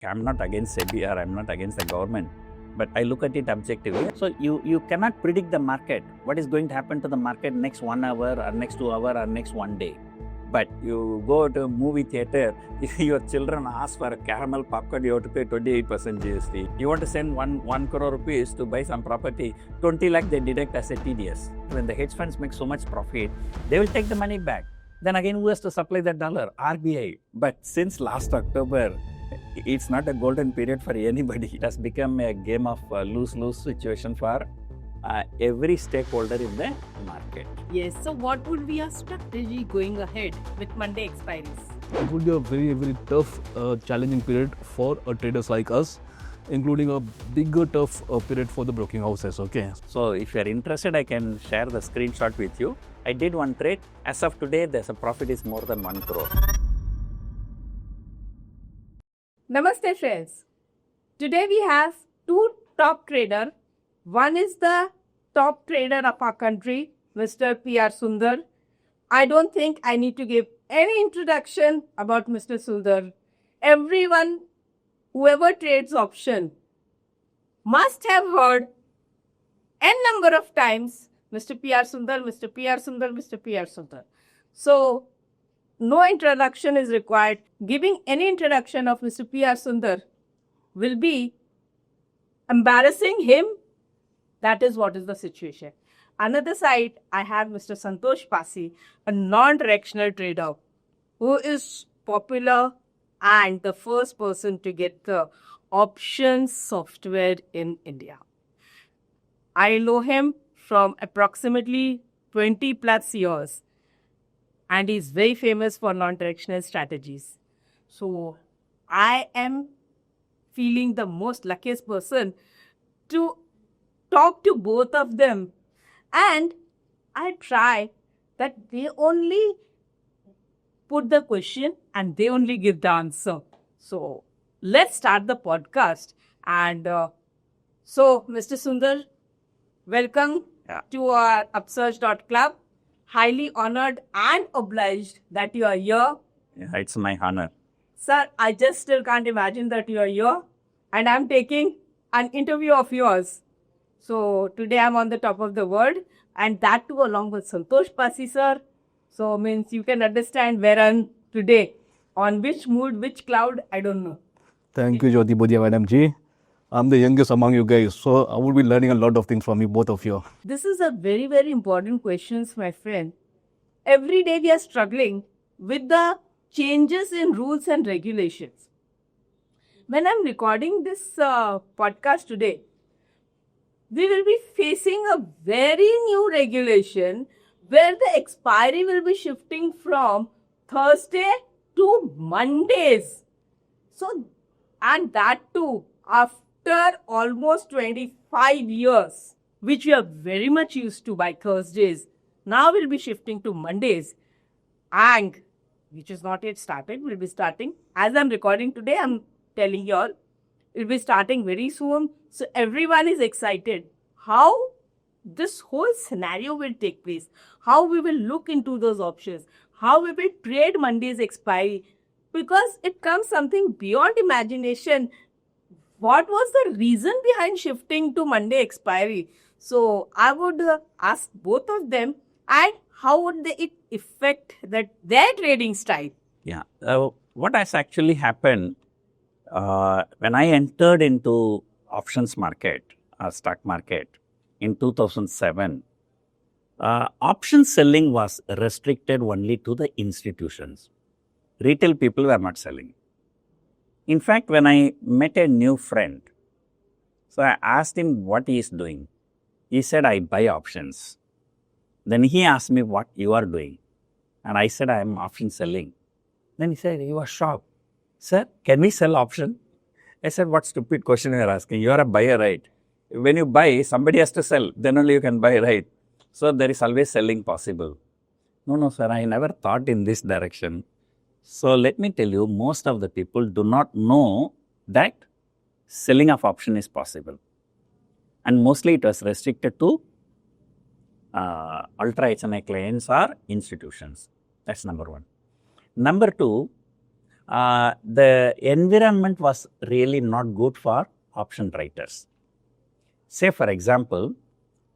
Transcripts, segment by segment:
I'm not against SEBI or I'm not against the government, but I look at it objectively. So you cannot predict the market, what is going to happen to the market next 1 hour or next 2 hours or next 1 day. But you go to a movie theater, if your children ask for a caramel popcorn, you have to pay 28% GST. You want to send 1 crore rupees to buy some property, 20 lakh they deduct as a TDS. When the hedge funds make so much profit, they will take the money back. Then again, who has to supply that dollar? RBI. But since last October, it's not a golden period for anybody. It has become a game of lose-lose situation for every stakeholder in the market. Yes, so what would be our strategy going ahead with Monday expiries? It would be a very, very tough, challenging period for traders like us, including a bigger tough period for the broking houses, okay? So if you are interested, I can share the screenshot with you. I did one trade. As of today, there's a profit is more than 1 crore. Namaste friends. Today we have two top traders. One is the top trader of our country, Mr. P.R. Sundar. I don't think I need to give any introduction about Mr. Sundar. Everyone, whoever trades option, must have heard n number of times Mr. P.R. Sundar, Mr. P.R. Sundar, Mr. P.R. Sundar. So, no introduction is required. Giving any introduction of Mr. P.R. Sundar will be embarrassing him. That is what is the situation. Another side, I have Mr. Santosh Pasi, a non-directional trader who is popular and the first person to get the options software in India. I know him from approximately 20 plus years and he's very famous for non-directional strategies. So I am feeling the most luckiest person to talk to both of them, and I try that they only put the question and they only give the answer. So let's start the podcast. And so Mr. Sundar, welcome to our Upsurge.club. Highly honored and obliged that you are here. Yeah, it's my honor. Sir, I just still can't imagine that you are here and I'm taking an interview of yours. So today I'm on the top of the world and that too along with Santosh Pasi sir. So means you can understand where I'm today. On which mood, which cloud, I don't know. Thank you, Jyoti Budhia, Madam Ji. I'm the youngest among you guys, so I will be learning a lot of things from you, both of you. This is a very, very important question, my friend. Every day we are struggling with the changes in rules and regulations. When I'm recording this podcast today, we will be facing a very new regulation where the expiry will be shifting from Thursday to Mondays. So, and that too after almost 25 years, which we are very much used to by Thursdays. Now we'll be shifting to Mondays, and which is not yet started, will be starting. As I'm recording today, I'm telling you all, it will be starting very soon. So everyone is excited how this whole scenario will take place, how we will look into those options, how we will trade Monday's expiry, because it comes something beyond imagination. What was the reason behind shifting to Monday expiry? So I would ask both of them, and how would it affect their trading style? Yeah. What has actually happened when I entered into options market, stock market in 2007, option selling was restricted only to the institutions. Retail people were not selling. In fact, when I met a new friend, so I asked him what he is doing. He said, I buy options. Then he asked me what you are doing. And I said, I am option selling. Then he said, you are shocked. Sir, can we sell option? I said, what stupid question you are asking? You are a buyer, right? When you buy, somebody has to sell. Then only you can buy, right? So there is always selling possible. No, sir, I never thought in this direction. So let me tell you, most of the people do not know that selling of option is possible. And mostly it was restricted to ultra HNI clients or institutions. That's number one. Number two, the environment was really not good for option traders. Say for example,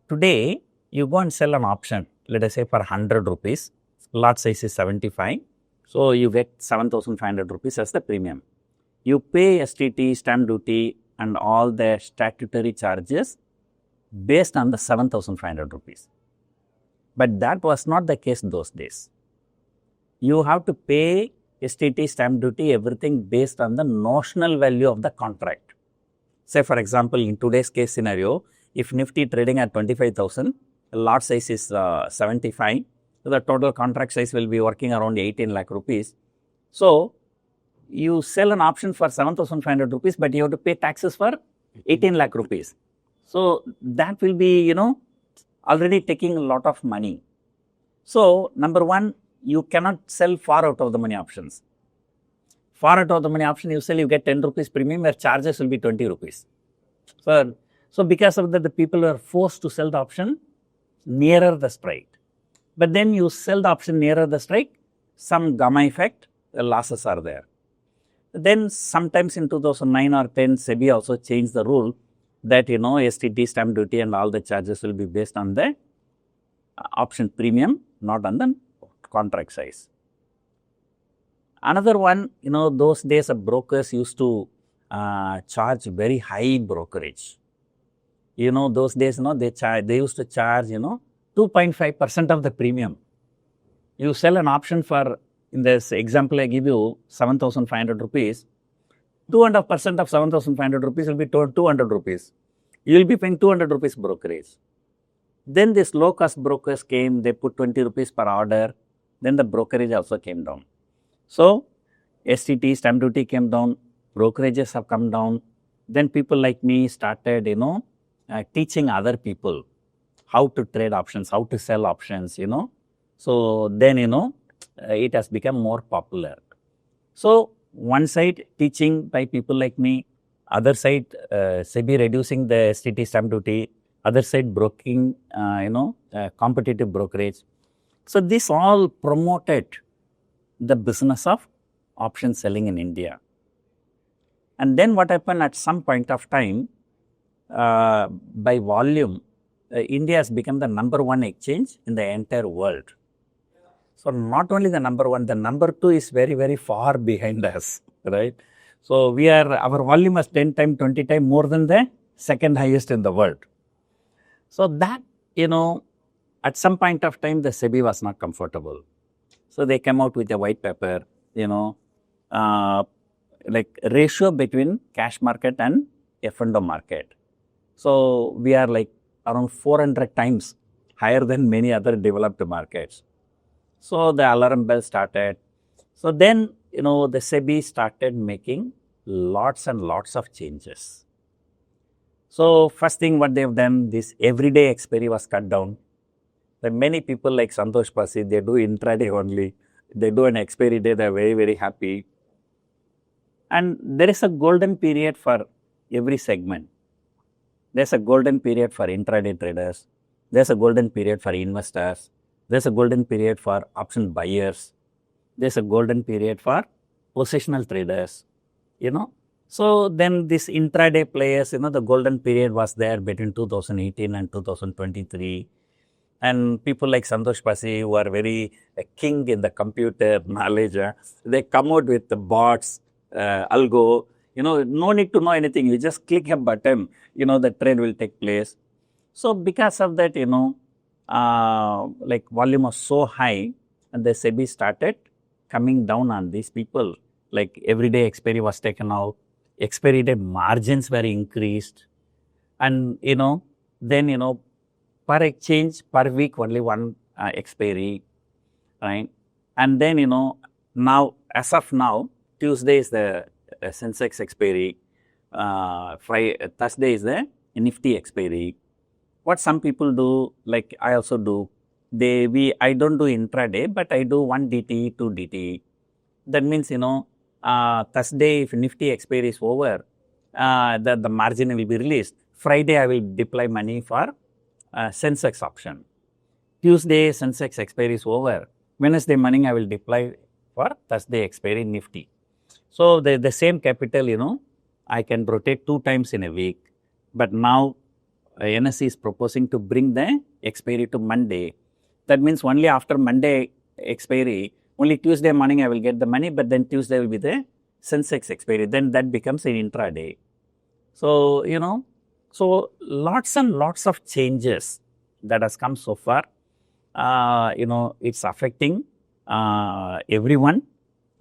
today you go and sell an option, let us say for 100 rupees, lot size is 75, so you get 7,500 rupees as the premium. You pay STT, stamp duty and all the statutory charges based on the 7,500 rupees. But that was not the case those days. You have to pay STT, stamp duty, everything based on the notional value of the contract. Say for example, in today's case scenario, if Nifty trading at 25,000, lot size is 75, so the total contract size will be working around 18 lakh rupees. So, you sell an option for 7,500 rupees, but you have to pay taxes for 18 lakh rupees. So, that will be, already taking a lot of money. So, number one, you cannot sell far out of the money options. Far out of the money option, you sell, you get 10 rupees premium, where charges will be 20 rupees. So because of that, the people are forced to sell the option nearer the strike. But then you sell the option nearer the strike, some gamma effect, the losses are there. Then sometimes in 2009 or 10, SEBI also changed the rule that, STT, stamp duty and all the charges will be based on the option premium, not on the contract size. Another one, those days brokers used to charge very high brokerage. Those days, they used to charge, 2.5% of the premium. You sell an option for, in this example I give you, 7,500 rupees, 2.5% of 7,500 rupees will be 200 rupees. You will be paying 200 rupees brokerage. Then this low cost brokers came, they put 20 rupees per order, then the brokerage also came down. So, STT, stamp duty came down, brokerages have come down. Then people like me started, teaching other people how to trade options, how to sell options, So, then, it has become more popular. So, one side teaching by people like me, other side SEBI reducing the STT, stamp duty, other side broking, competitive brokerage. So, this all promoted the business of option selling in India. And then what happened at some point of time, by volume, India has become the number one exchange in the entire world. So, not only the number one, the number two is very, very far behind us, right? So, our volume is 10 times, 20 times more than the second highest in the world. So, that, at some point of time, the SEBI was not comfortable. So, they came out with a white paper, like ratio between cash market and F&O market. So, we are like around 400 times higher than many other developed markets. So, the alarm bell started. So, then, the SEBI started making lots and lots of changes. So, first thing what they have done, this everyday expiry was cut down. Then many people like Santosh Pasi, they do intraday only. They do an expiry day, they are very, very happy. And there is a golden period for every segment. There's a golden period for intraday traders. There's a golden period for investors. There's a golden period for option buyers. There's a golden period for positional traders, So, then this intraday players, the golden period was there between 2018 and 2023. And people like Santosh Pasi, who are very king in the computer knowledge, they come out with the bots, algo, no need to know anything. You just click a button, the trade will take place. So, because of that, like volume was so high, and the SEBI started coming down on these people. Like everyday expiry was taken out, expiry day margins were increased, and then per exchange per week only one expiry, right? And then now as of now, Tuesday is the Sensex expiry, Thursday is the Nifty expiry. What some people do, like I also do, I don't do intraday, but I do 1 DT, 2 DT. That means, Thursday, if Nifty expiry is over, the margin will be released. Friday, I will deploy money for Sensex option. Tuesday, Sensex expiry is over. Wednesday morning, I will deploy for Thursday expiry Nifty. So the same capital, I can rotate 2 times in a week. But now NSE is proposing to bring the expiry to Monday. That means only after Monday expiry, only Tuesday morning I will get the money, but then Tuesday will be the Sensex expiry. Then that becomes an intraday. So, so lots and lots of changes that has come so far. It's affecting everyone.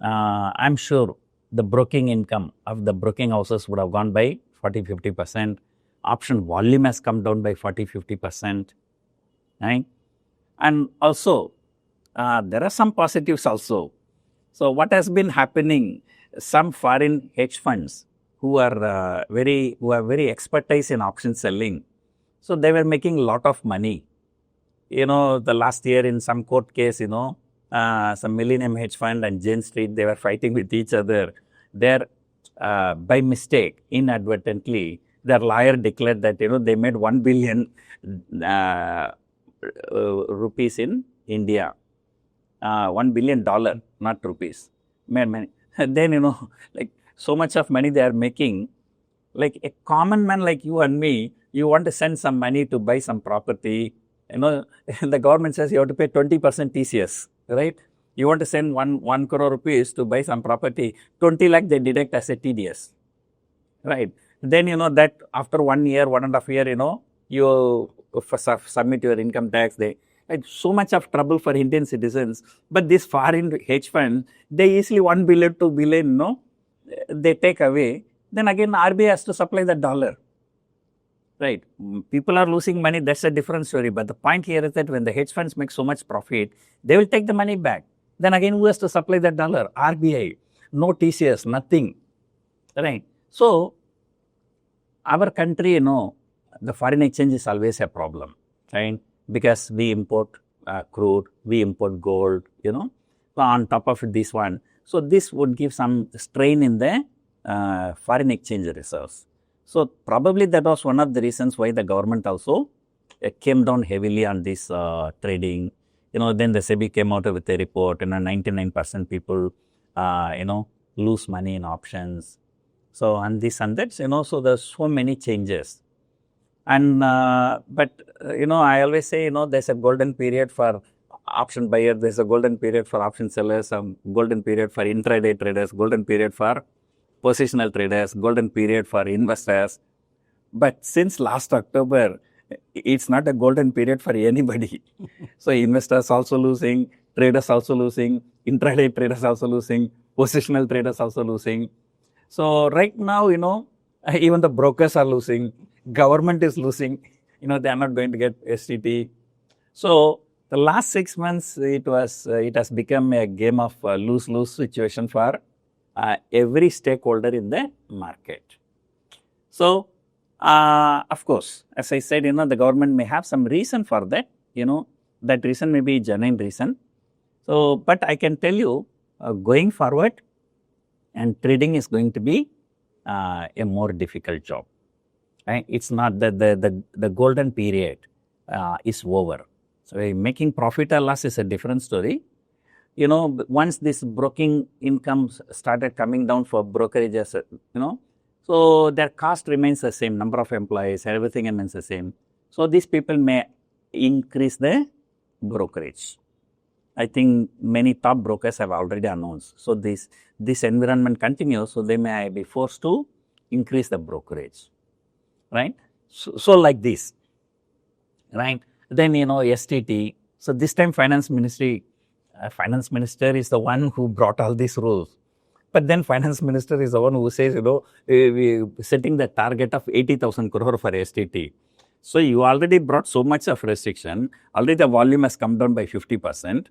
I'm sure the broking income of the broking houses would have gone by 40-50%. Option volume has come down by 40-50%. Right? And also, there are some positives also. So, what has been happening? Some foreign hedge funds who are very expertise in option selling. So, they were making a lot of money. The last year in some court case, some Millennium Hedge Fund and Jane Street, they were fighting with each other. There, by mistake, inadvertently, their lawyer declared that, they made 1 billion rupees in India. $1 billion, not rupees. Then, like so much of money they are making, like a common man like you and me, you want to send some money to buy some property, the government says you have to pay 20% TCS, right? You want to send 1 crore rupees to buy some property, 20 lakh they deduct as a TDS, right? Then, that after 1 year, 1.5 year, you submit your income tax, they had so much of trouble for Indian citizens. But this foreign hedge fund, they easily 1 billion, 2 billion, they take away. Then again, RBI has to supply the dollar. Right. People are losing money, that's a different story. But the point here is that when the hedge funds make so much profit, they will take the money back. Then again, who has to supply that dollar? RBI. No TCS, nothing. Right. So, our country, the foreign exchange is always a problem. Right. Because we import crude, we import gold, on top of this one. So, this would give some strain in the foreign exchange reserves. So, probably that was one of the reasons why the government also came down heavily on this trading. Then the SEBI came out with a report, 99% people, lose money in options. So, and this and that, so there's so many changes. And, but, I always say, there's a golden period for option buyer, there's a golden period for option sellers, a golden period for intraday traders, golden period for positional traders, golden period for investors. But since last October, it's not a golden period for anybody. So investors also losing, traders also losing, intraday traders also losing, positional traders also losing. So right now, even the brokers are losing, government is losing, they are not going to get STT. So the last 6 months, it has become a game of lose-lose situation for every stakeholder in the market. So, of course, as I said, the government may have some reason for that, that reason may be a genuine reason. So, but I can tell you, going forward, and trading is going to be a more difficult job. Right? It's not that the golden period is over. So, making profit or loss is a different story. Once this broking income started coming down for brokerages, so their cost remains the same, number of employees, everything remains the same. So these people may increase the brokerage. I think many top brokers have already announced. So this environment continues, so they may be forced to increase the brokerage, right? So like this, right? Then, STT. So this time finance minister is the one who brought all these rules. But then finance minister is the one who says, we setting the target of 80,000 crore for STT. So you already brought so much of restriction. Already the volume has come down by 50%.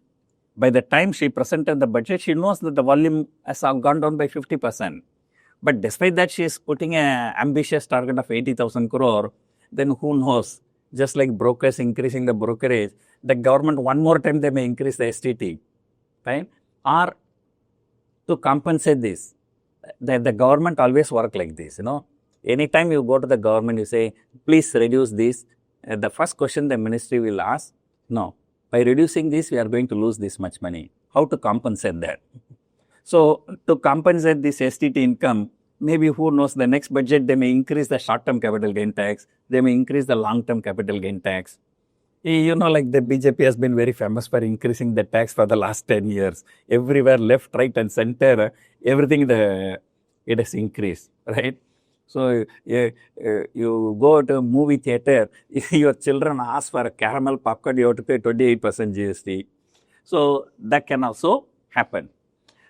By the time she presented the budget, she knows that the volume has gone down by 50%. But despite that, she is putting an ambitious target of 80,000 crore. Then who knows? Just like brokers increasing the brokerage, the government one more time they may increase the STT, right? Or to compensate this, the government always work like this, Anytime you go to the government, you say, please reduce this. The first question the ministry will ask, no, by reducing this, we are going to lose this much money. How to compensate that? So to compensate this STT income, maybe who knows, the next budget they may increase the short-term capital gain tax, they may increase the long-term capital gain tax. You know, like the BJP has been very famous for increasing the tax for the last 10 years. Everywhere, left, right, and center, everything it has increased, right? So you go to a movie theater, your children ask for a caramel popcorn, you have to pay 28% GST. So that can also happen.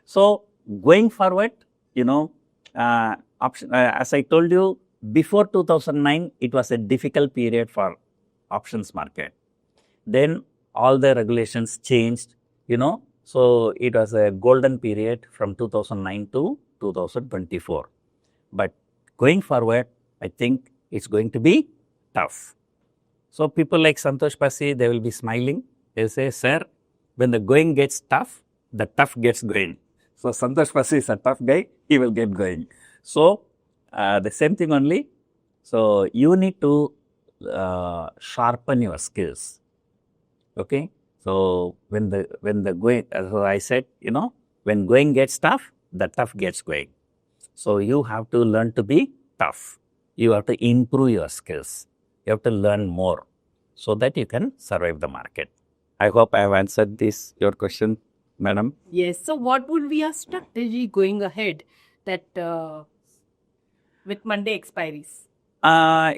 So going forward, you know, as I told you, before 2009, it was a difficult period for options market. Then all the regulations changed, you know, so it was a golden period from 2009 to 2024. But going forward, I think it's going to be tough. So people like Santosh Pasi, they will be smiling. They say, sir, when the going gets tough, the tough gets going. So Santosh Pasi is a tough guy, he will get going. So the same thing only. So you need to sharpen your skills. Okay. So when the going, as I said, you know, when going gets tough, the tough gets going. So you have to learn to be tough. You have to improve your skills. You have to learn more so that you can survive the market. I hope I have answered your question, madam. Yes. So what would be our strategy going ahead that with Monday expiries?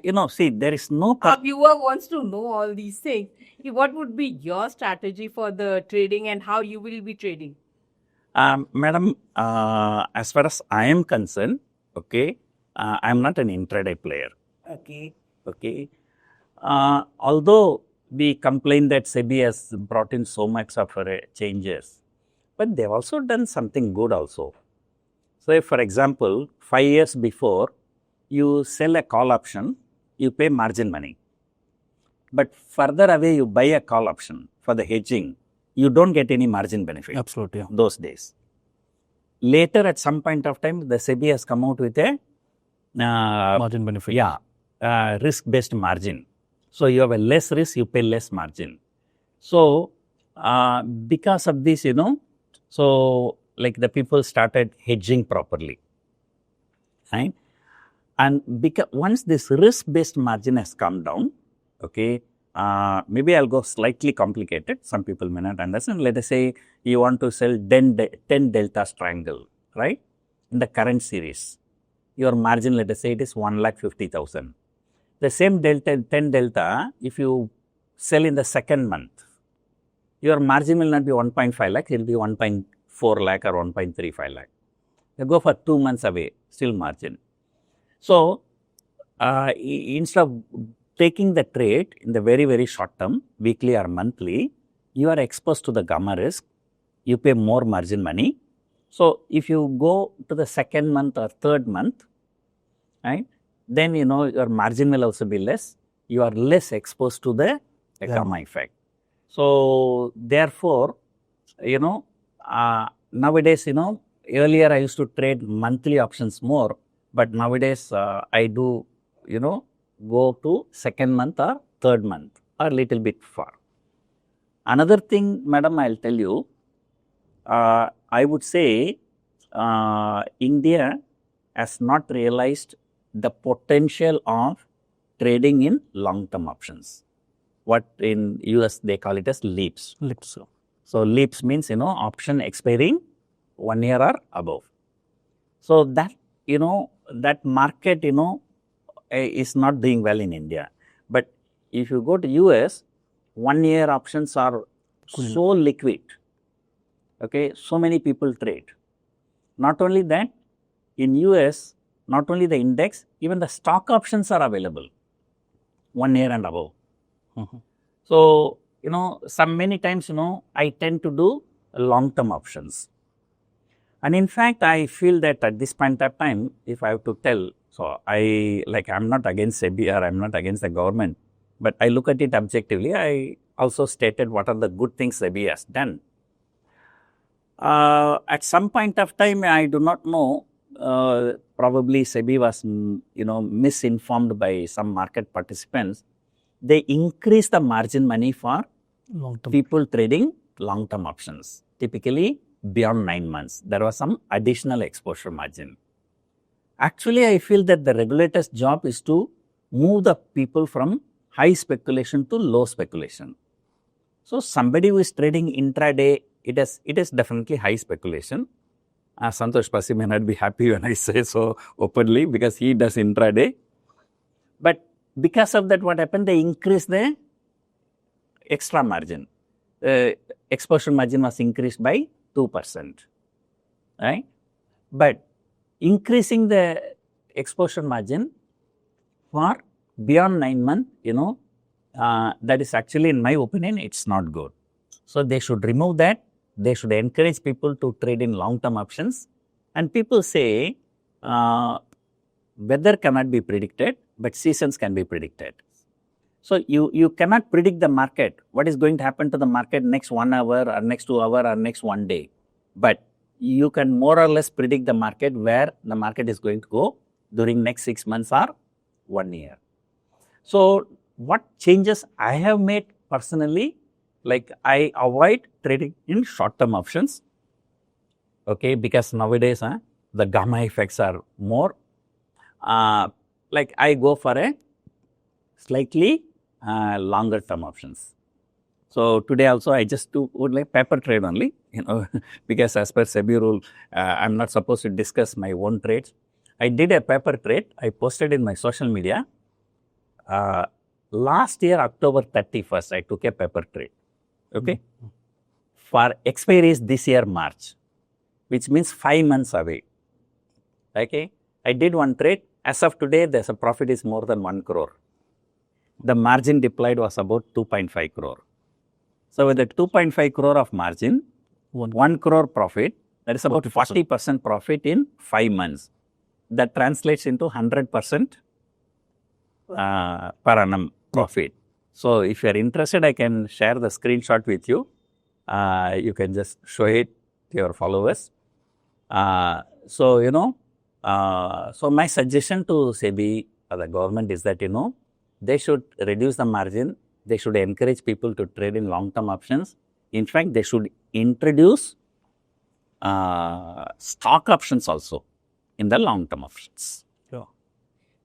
You know, see, there is no... Our viewer wants to know all these things. What would be your strategy for the trading and how you will be trading? Madam, as far as I am concerned, okay, I am not an intraday player. Okay. Okay. Although we complain that SEBI has brought in so much of changes, but they've also done something good also. So, if, for example, 5 years before, you sell a call option, you pay margin money. But further away, you buy a call option for the hedging, you don't get any margin benefit. Absolutely. Yeah. Those days. Later, at some point of time, the SEBI has come out with a Margin benefit. yeah, risk-based margin. So you have a less risk, you pay less margin. So because of this, you know, so like the people started hedging properly, right? And because once this risk-based margin has come down, okay, maybe I'll go slightly complicated. Some people may not understand. Let us say you want to sell 10 delta triangle, right? In the current series, your margin, let us say it is 1,50,000. The same 10 delta, if you sell in the second month, your margin will not be 1.5 lakh, it will be 1.4 lakh or 1.35 lakh. You go for 2 months away, still margin. So, instead of taking the trade in the very, very short term, weekly or monthly, you are exposed to the gamma risk, you pay more margin money. So, if you go to the second month or third month, right, then you know your margin will also be less, you are less exposed to the gamma effect. So, therefore, you know, nowadays, you know, earlier I used to trade monthly options more, but nowadays I do, you know, go to second month or third month or little bit far. Another thing, madam, I'll tell you, I would say India has not realized the potential of trading in long-term options. What in US they call it as leaps. Leaps. So leaps means, you know, option expiring 1 year or above. So that, you know, that market, you know, is not doing well in India. But if you go to US, 1 year options are so liquid. Okay, so many people trade. Not only that, in US, not only the index, even the stock options are available 1 year and above. So, you know, many times, you know, I tend to do long-term options. And in fact, I feel that at this point of time, if I have to tell, so I'm not against SEBI or I'm not against the government, but I look at it objectively. I also stated what are the good things SEBI has done. At some point of time, I do not know, probably SEBI was, you know, misinformed by some market participants. They increased the margin money for Long-term. people trading long-term options. Typically, beyond 9 months, there was some additional exposure margin. Actually, I feel that the regulator's job is to move the people from high speculation to low speculation. So, somebody who is trading intraday, it is definitely high speculation. Santosh Pasi may not be happy when I say so openly because he does intraday. But because of that, what happened? They increased the extra margin. Exposure margin was increased by 2%. Right? But increasing the exposure margin for beyond 9 months, that is actually, in my opinion, it's not good. So, they should remove that. They should encourage people to trade in long-term options. And people say weather cannot be predicted, but seasons can be predicted. So, you cannot predict the market, what is going to happen to the market next 1 hour or next 2 hours or next 1 day. But you can more or less predict the market, where the market is going to go during next 6 months or 1 year. So, what changes I have made personally, like I avoid trading in short-term options, okay, because nowadays the gamma effects are more. Like I go for a slightly longer term options. So, today also I just would like paper trade only, because as per SEBI rule, I am not supposed to discuss my own trades. I did a paper trade, I posted in my social media. Last year, October 31st, I took a paper trade, okay, for expiry is this year March, which means 5 months away, okay. I did one trade. As of today, there's a profit is more than 1 crore. The margin deployed was about 2.5 crore. So, with the 2.5 crore of margin, 1 crore profit, that is about 40% profit in 5 months. That translates into 100% per annum profit. So, if you are interested, I can share the screenshot with you. You can just show it to your followers. So, so my suggestion to SEBI or the government is that, they should reduce the margin. They should encourage people to trade in long-term options. In fact, they should introduce stock options also in the long-term options.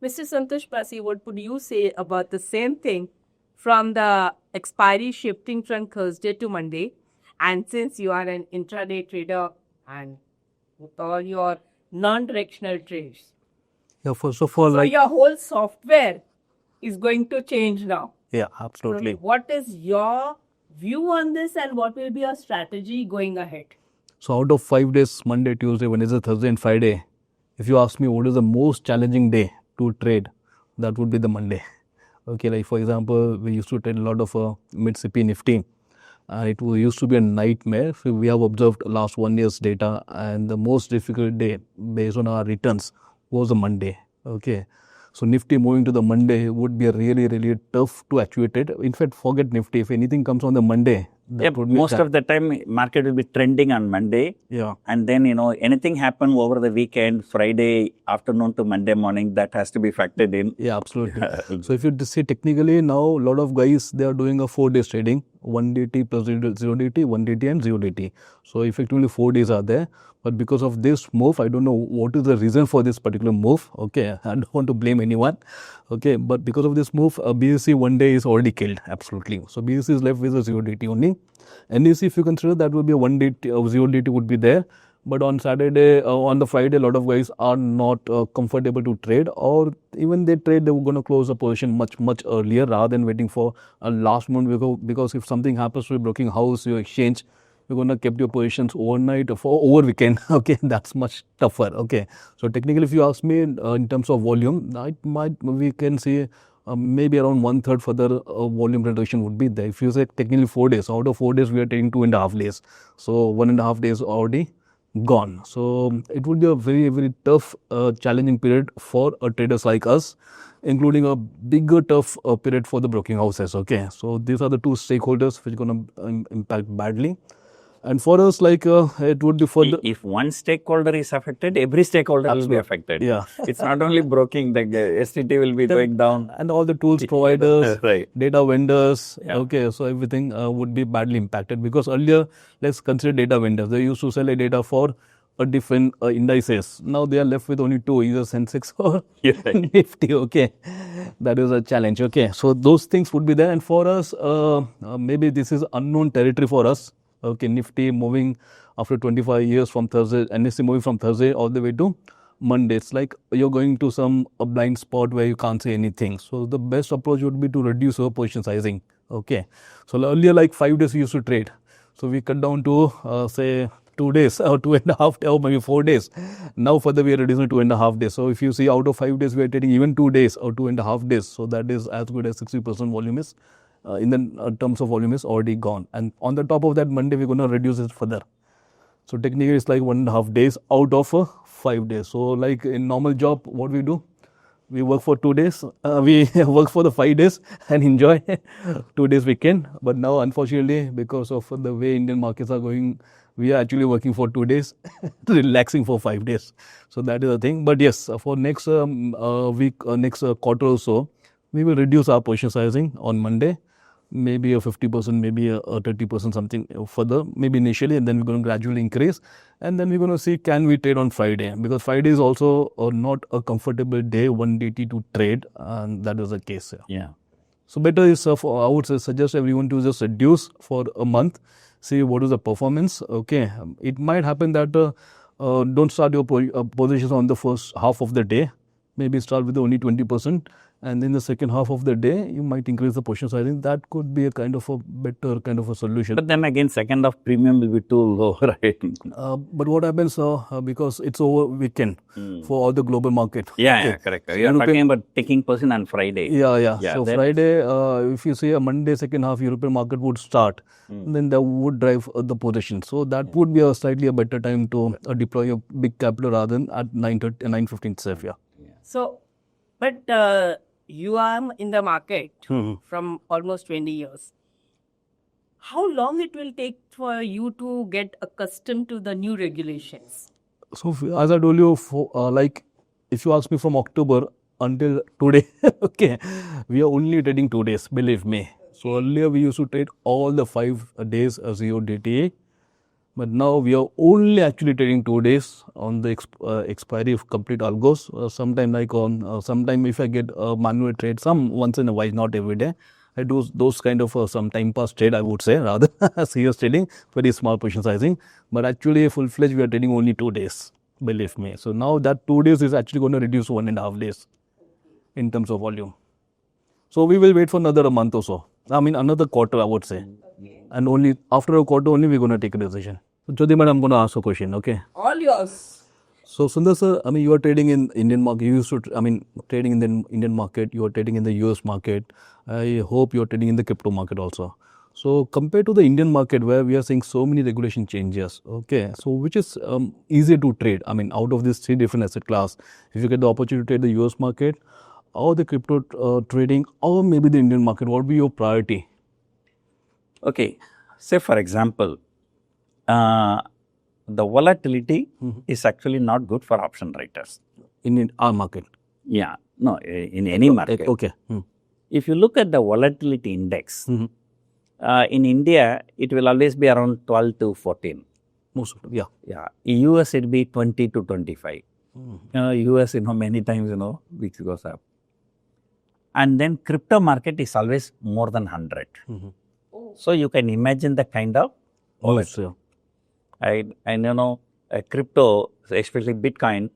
Mr. Santosh Pasi, what would you say about the same thing from the expiry shifting from Thursday to Monday? And since you are an intraday trader and with all your non-directional trades, Yeah, first of all, so your whole software is going to change now. yeah, absolutely. So what is your view on this and what will be your strategy going ahead? So out of 5 days, Monday, Tuesday, Wednesday, Thursday and Friday, if you ask me what is the most challenging day to trade, that would be the Monday. Okay, like for example, we used to trade a lot of mid-CP Nifty. It used to be a nightmare. So we have observed last 1 year's data, and the most difficult day based on our returns was the Monday. Okay, so Nifty moving to the Monday would be really, really tough to actuate it. In fact, forget Nifty. If anything comes on the Monday, that would be most of the time market will be trending on Monday. Yeah. And then, anything happen over the weekend, Friday afternoon to Monday morning, that has to be factored in. Yeah, absolutely. So if you see technically now, a lot of guys, they are doing a 4 days trading, 1 DT plus 0 DT, 1 DT and 0 DT. So effectively 4 days are there. But because of this move, I don't know what is the reason for this particular move. Okay, I don't want to blame anyone. Okay, but because of this move, BSC 1 day is already killed. Absolutely. So BSC is left with a 0 DT only. NEC, if you consider, that will be a 1 DT, 0 DT would be there. But on Saturday, on the Friday, a lot of guys are not comfortable to trade, or even they trade, they were going to close a position much earlier rather than waiting for a last moment, because if something happens to your broking house, your exchange, you're going to keep your positions overnight or over weekend. Okay, that's much tougher. Okay, so technically, if you ask me in terms of volume, we can see maybe around 1/3 further volume reduction would be there. If you say technically 4 days, out of 4 days, we are taking 2.5 days. So 1.5 days already gone. So it would be a very, very tough, challenging period for traders like us, including a bigger tough period for the broking houses. Okay, so these are the two stakeholders which are going to impact badly. And for us, like it would be for the If one stakeholder is affected, every stakeholder will be affected. yeah. It's not only broking, the STT will be going down. And all the tools providers, Right. data vendors, Yeah. okay, so everything would be badly impacted because earlier, let's consider data vendors. They used to sell a data for a different indices. Now they are left with only two, either Sensex or Yeah. Nifty. Okay, that is a challenge. Okay, so those things would be there, and for us, maybe this is unknown territory for us. Okay, Nifty moving after 25 years from Thursday, NSE moving from Thursday all the way to Monday. It's like you're going to a blind spot where you can't say anything. So the best approach would be to reduce your position sizing. Okay, so earlier like 5 days we used to trade. So we cut down to say 2 days or 2.5 days or maybe 4 days. Now further we are reducing to 2.5 days. So if you see out of 5 days we are trading even 2 days or 2.5 days. So that is as good as 60% volume is in the terms of volume is already gone. And on the top of that Monday we're going to reduce it further. So technically it's like 1.5 days out of 5 days. So like in normal job, what we do? We work for 2 days. We work for the 5 days and enjoy 2 days weekend. But now unfortunately, because of the way Indian markets are going, we are actually working for 2 days, relaxing for 5 days. So that is the thing. But yes, for next week, next quarter or so, we will reduce our position sizing on Monday. Maybe a 50%, maybe a 30% something further, maybe initially, and then we're going to gradually increase. And then we're going to see, can we trade on Friday? Because Friday is also not a comfortable day, 180 to trade, and that is the case. Yeah. So better is, I would suggest everyone to just reduce for a month, see what is the performance. Okay, it might happen that don't start your positions on the first half of the day. Maybe start with only 20%. And in the second half of the day, you might increase the position sizing. That could be a kind of a better kind of a solution. But then again, second half premium will be too low, right? But what happens because it's over weekend for all the global market. Yeah, correct. You are talking about taking person on Friday. Yeah. So Friday, if you say a Monday second half, European market would start, then that would drive the position. So that would be a slightly a better time to deploy a big capital rather than at 9:15 itself. Yeah. So, but you are in the market from almost 20 years. How long it will take for you to get accustomed to the new regulations? So as I told you, like if you ask me from October until today, okay, we are only trading 2 days, believe me. So earlier we used to trade all the 5 days as DTA. But now we are only actually trading 2 days on the expiry of complete algos. Sometime like on, sometime if I get a manual trade, some once in a while, not every day. I do those kind of some time pass trade, I would say, rather serious trading, very small position sizing. But actually full-fledged, we are trading only 2 days, believe me. So now that 2 days is actually going to reduce to 1.5 days in terms of volume. So we will wait for another month or so. I mean, another quarter, I would say. And only after a quarter only we're going to take a decision. So Jyoti madam, I'm going to ask a question, okay? All yours. So Sundar sir, I mean, you are trading in Indian market. You used to, trading in the Indian market. You are trading in the US market. I hope you are trading in the crypto market also. So compared to the Indian market where we are seeing so many regulation changes, okay, so which is easier to trade? I mean, out of these 3 different asset class, if you get the opportunity to trade the US market or the crypto trading or maybe the Indian market, what would be your priority? Okay, say for example, the volatility is actually not good for option writers. In our market? Yeah, no, in any market. Okay. If you look at the volatility index, in India, it will always be around 12 to 14. Most of them, yeah. Yeah, US it will be 20 to 25. US, many times, weeks goes up. And then crypto market is always more than 100. So you can imagine the kind of volatility. Crypto, especially Bitcoin,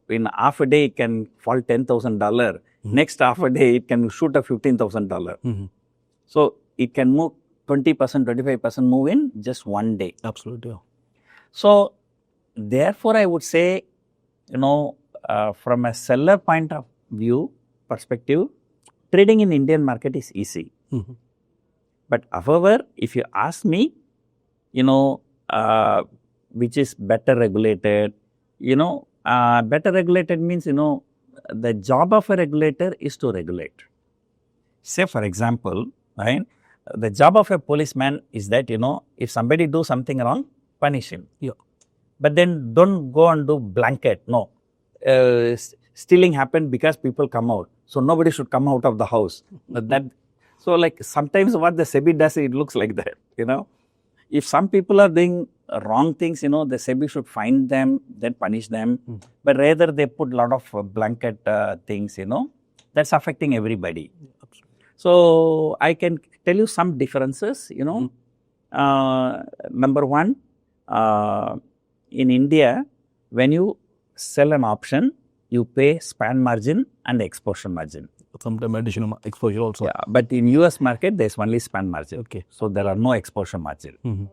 in half a day it can fall $10,000. Next half a day it can shoot a $15,000. So it can move 20%, 25% move in just one day. Absolutely. So therefore, I would say, from a seller point of view perspective, trading in Indian market is easy. But however, if you ask me, which is better regulated, better regulated means, the job of a regulator is to regulate. Say for example, right, the job of a policeman is that, if somebody do something wrong, punish him. Yeah. But then don't go and do blanket. No. Stealing happened because people come out. So nobody should come out of the house. So like sometimes what the SEBI does, it looks like that, If some people are doing wrong things, the SEBI should find them, then punish them. But rather they put a lot of blanket things, that's affecting everybody. So I can tell you some differences, Number one, in India, when you sell an option, you pay span margin and exposure margin. Sometimes additional exposure also. Yeah, but in US market, there's only span margin. Okay. So there are no exposure margin.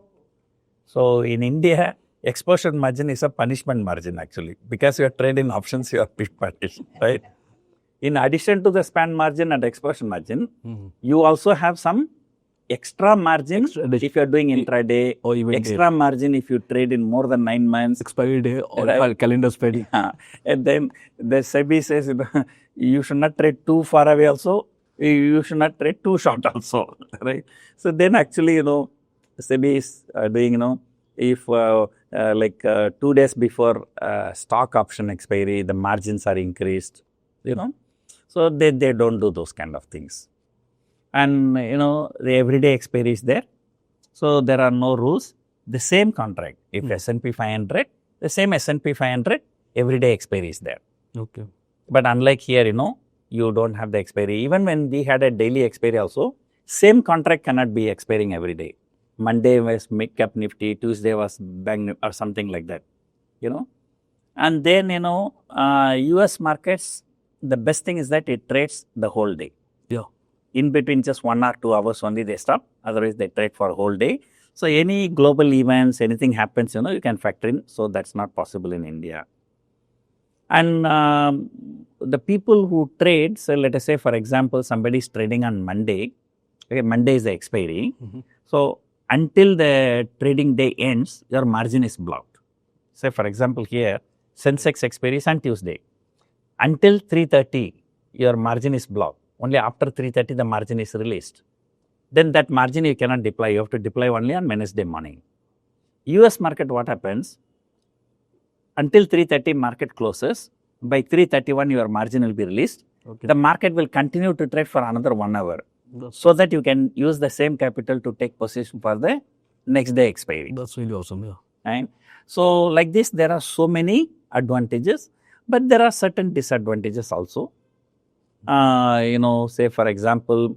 So in India, exposure margin is a punishment margin actually. Because you are trading options, you are being punished, right? In addition to the span margin and exposure margin, you also have some extra margin if you are doing intraday, or even extra margin if you trade in more than 9 months. Expiry day or calendar spread. And then the SEBI says, you should not trade too far away also, you should not trade too short also, right? So then actually, SEBI is doing, if 2 days before stock option expiry, the margins are increased, So they don't do those kind of things. And, the everyday expiry is there. So there are no rules. The same contract, if S&P 500, the same S&P 500, everyday expiry is there. Okay. But unlike here, you don't have the expiry. Even when we had a daily expiry also, same contract cannot be expiring every day. Monday was mid-cap nifty, Tuesday was bank or something like that, And then, US markets, the best thing is that it trades the whole day. Yeah. In between just 1 or 2 hours only they stop. Otherwise, they trade for a whole day. So any global events, anything happens, you can factor in. So that's not possible in India. And the people who trade, so let us say, for example, somebody is trading on Monday. Okay, Monday is the expiry. So until the trading day ends, your margin is blocked. Say, for example, here, Sensex expiry is on Tuesday. Until 3:30, your margin is blocked. Only after 3:30, the margin is released. Then that margin you cannot deploy. You have to deploy only on Wednesday morning. US market, what happens? Until 3:30, market closes. By 3:31, your margin will be released. Okay. The market will continue to trade for another 1 hour. So that you can use the same capital to take position for the next day expiry. That's really awesome, yeah. Right? So like this, there are so many advantages, but there are certain disadvantages also. Say for example,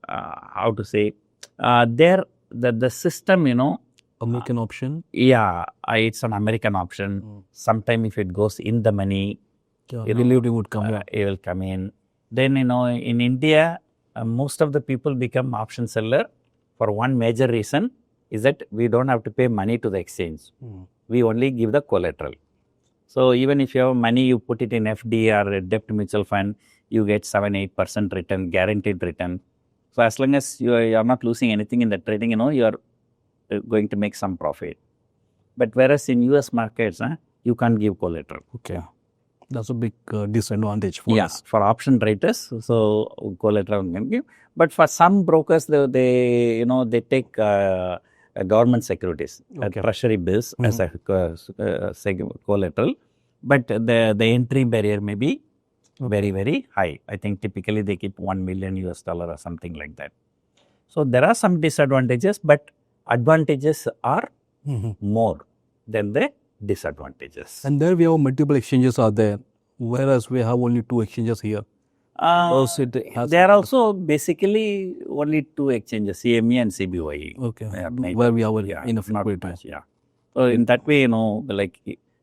how to say, the system, American option. Yeah, it's an American option. Sometime if it goes in the money, it would come. It will come in. Then, in India, most of the people become option seller for one major reason is that we don't have to pay money to the exchange. We only give the collateral. So even if you have money, you put it in FD or a debt mutual fund, you get 7-8% return, guaranteed return. So as long as you are not losing anything in the trading, you are going to make some profit. But whereas in US markets, you can't give collateral. Okay. That's a big disadvantage for us. For option traders, so collateral can give. But for some brokers, they take government securities, treasury bills as a collateral. But the entry barrier may be very, very high. I think typically they keep $1 million or something like that. So there are some disadvantages, but advantages are more than the disadvantages. And there we have multiple exchanges are there, whereas we have only 2 exchanges here. There are also basically only 2 exchanges, CME and CBOE. Okay, where we have enough liquidity. Yeah. So in that way, like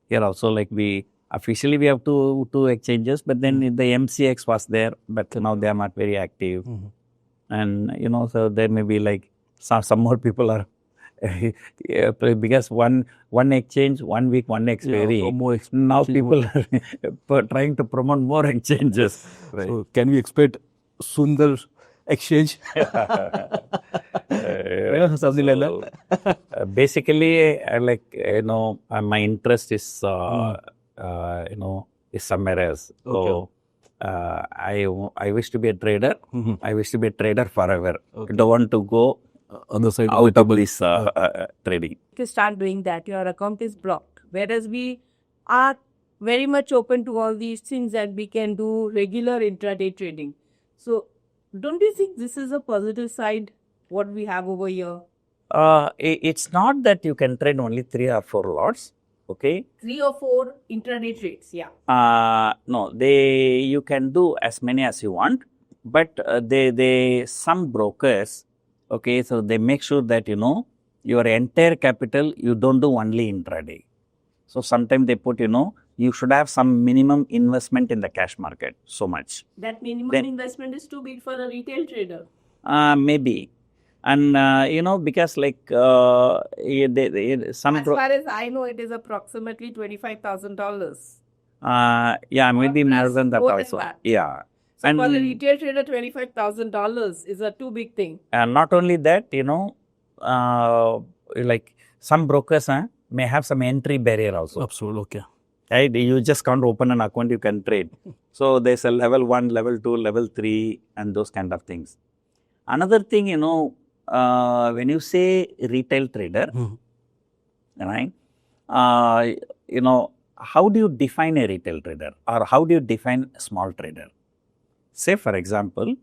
here also, like we officially we have two exchanges, but then the MCX was there, but now they are not very active. And so there may be like some more people are because one exchange, 1 week, 1 expiry. Now people are trying to promote more exchanges. Right. So can we expect Sundar exchange? Something like that. Basically, my interest is is somewhere else. So I wish to be a trader. I wish to be a trader forever. Okay. Don't want to go Other side out the of table. this trading. If you start doing that, your account is blocked. Whereas we are very much open to all these things and we can do regular intraday trading. So, don't you think this is a positive side, what we have over here? It's not that you can trade only 3 or 4 lots. Okay. 3 or 4 intraday trades, yeah. No, you can do as many as you want, but some brokers, okay, so they make sure that your entire capital you don't do only intraday. So sometimes they put you should have some minimum investment in the cash market, so much. That minimum investment is too big for a retail trader. Maybe. And because like some As far as I know, it is approximately $25,000. yeah, maybe more than that more than also. that. Yeah. So And for a retail trader, $25,000 is a too big thing. And not only that, like some brokers may have some entry barrier also. Absolutely. Okay. Right? You just can't open an account, you can trade. So there's a level 1, level 2, level 3 and those kind of things. Another thing, when you say retail trader, right? How do you define a retail trader or how do you define a small trader? Say for example,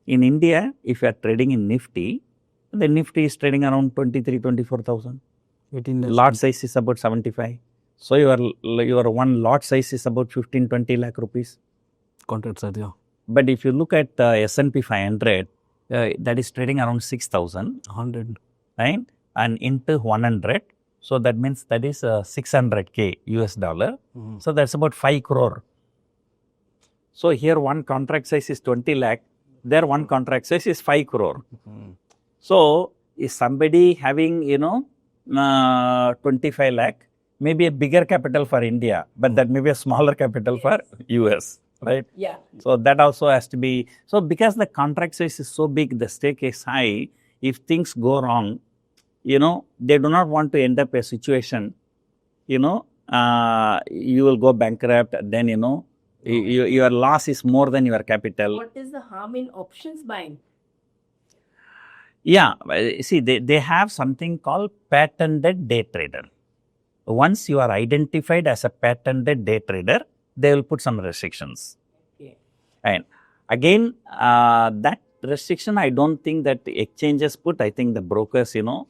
in India, if you are trading in Nifty, the Nifty is trading around 23,000-24,000. Lot size is about 75. So your one lot size is about 15-20 lakh rupees. Contract side, yeah. But if you look at S&P 500, that is trading around 6,000. 100. Right? And into 100. So that means that is 600K US dollar. So that's about 5 crore. So here one contract size is 20 lakh. There one contract size is 5 crore. So is somebody having, 25 lakh, maybe a bigger capital for India, but that may be a smaller capital for US, right? Yeah. So that also has to be, so because the contract size is so big, the stake is high, if things go wrong, they do not want to end up a situation, you will go bankrupt, then, your loss is more than your capital. What is the harm in options buying? Yeah, see, they have something called patented day trader. Once you are identified as a patented day trader, they will put some restrictions. Okay. And again, that restriction, I don't think that the exchanges put, I think the brokers, So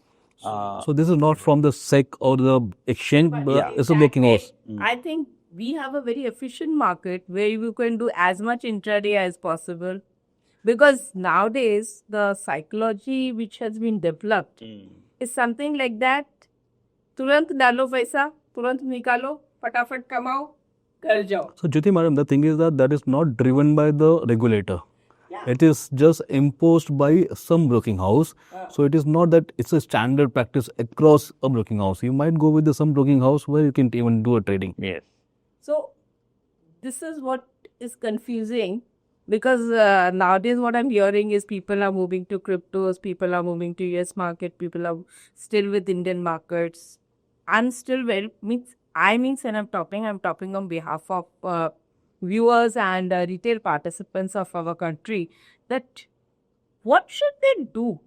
this is not from the SEC or the exchange, but yeah. it's a broking house. I think we have a very efficient market where you can do as much intraday as possible. Because nowadays, the psychology which has been developed is something like that. तुरंत डालो पैसा, तुरंत निकालो, फटाफट कमाओ, घर जाओ. So Jyoti madam, the thing is that is not driven by the regulator. Yeah. It is just imposed by some broking house. So it is not that it's a standard practice across a broking house. You might go with some broking house where you can even do a trading. Yes. So this is what is confusing. Because nowadays what I'm hearing is people are moving to cryptos, people are moving to US market, people are still with Indian markets. I'm still when I'm talking on behalf of viewers and retail participants of our country that what should they do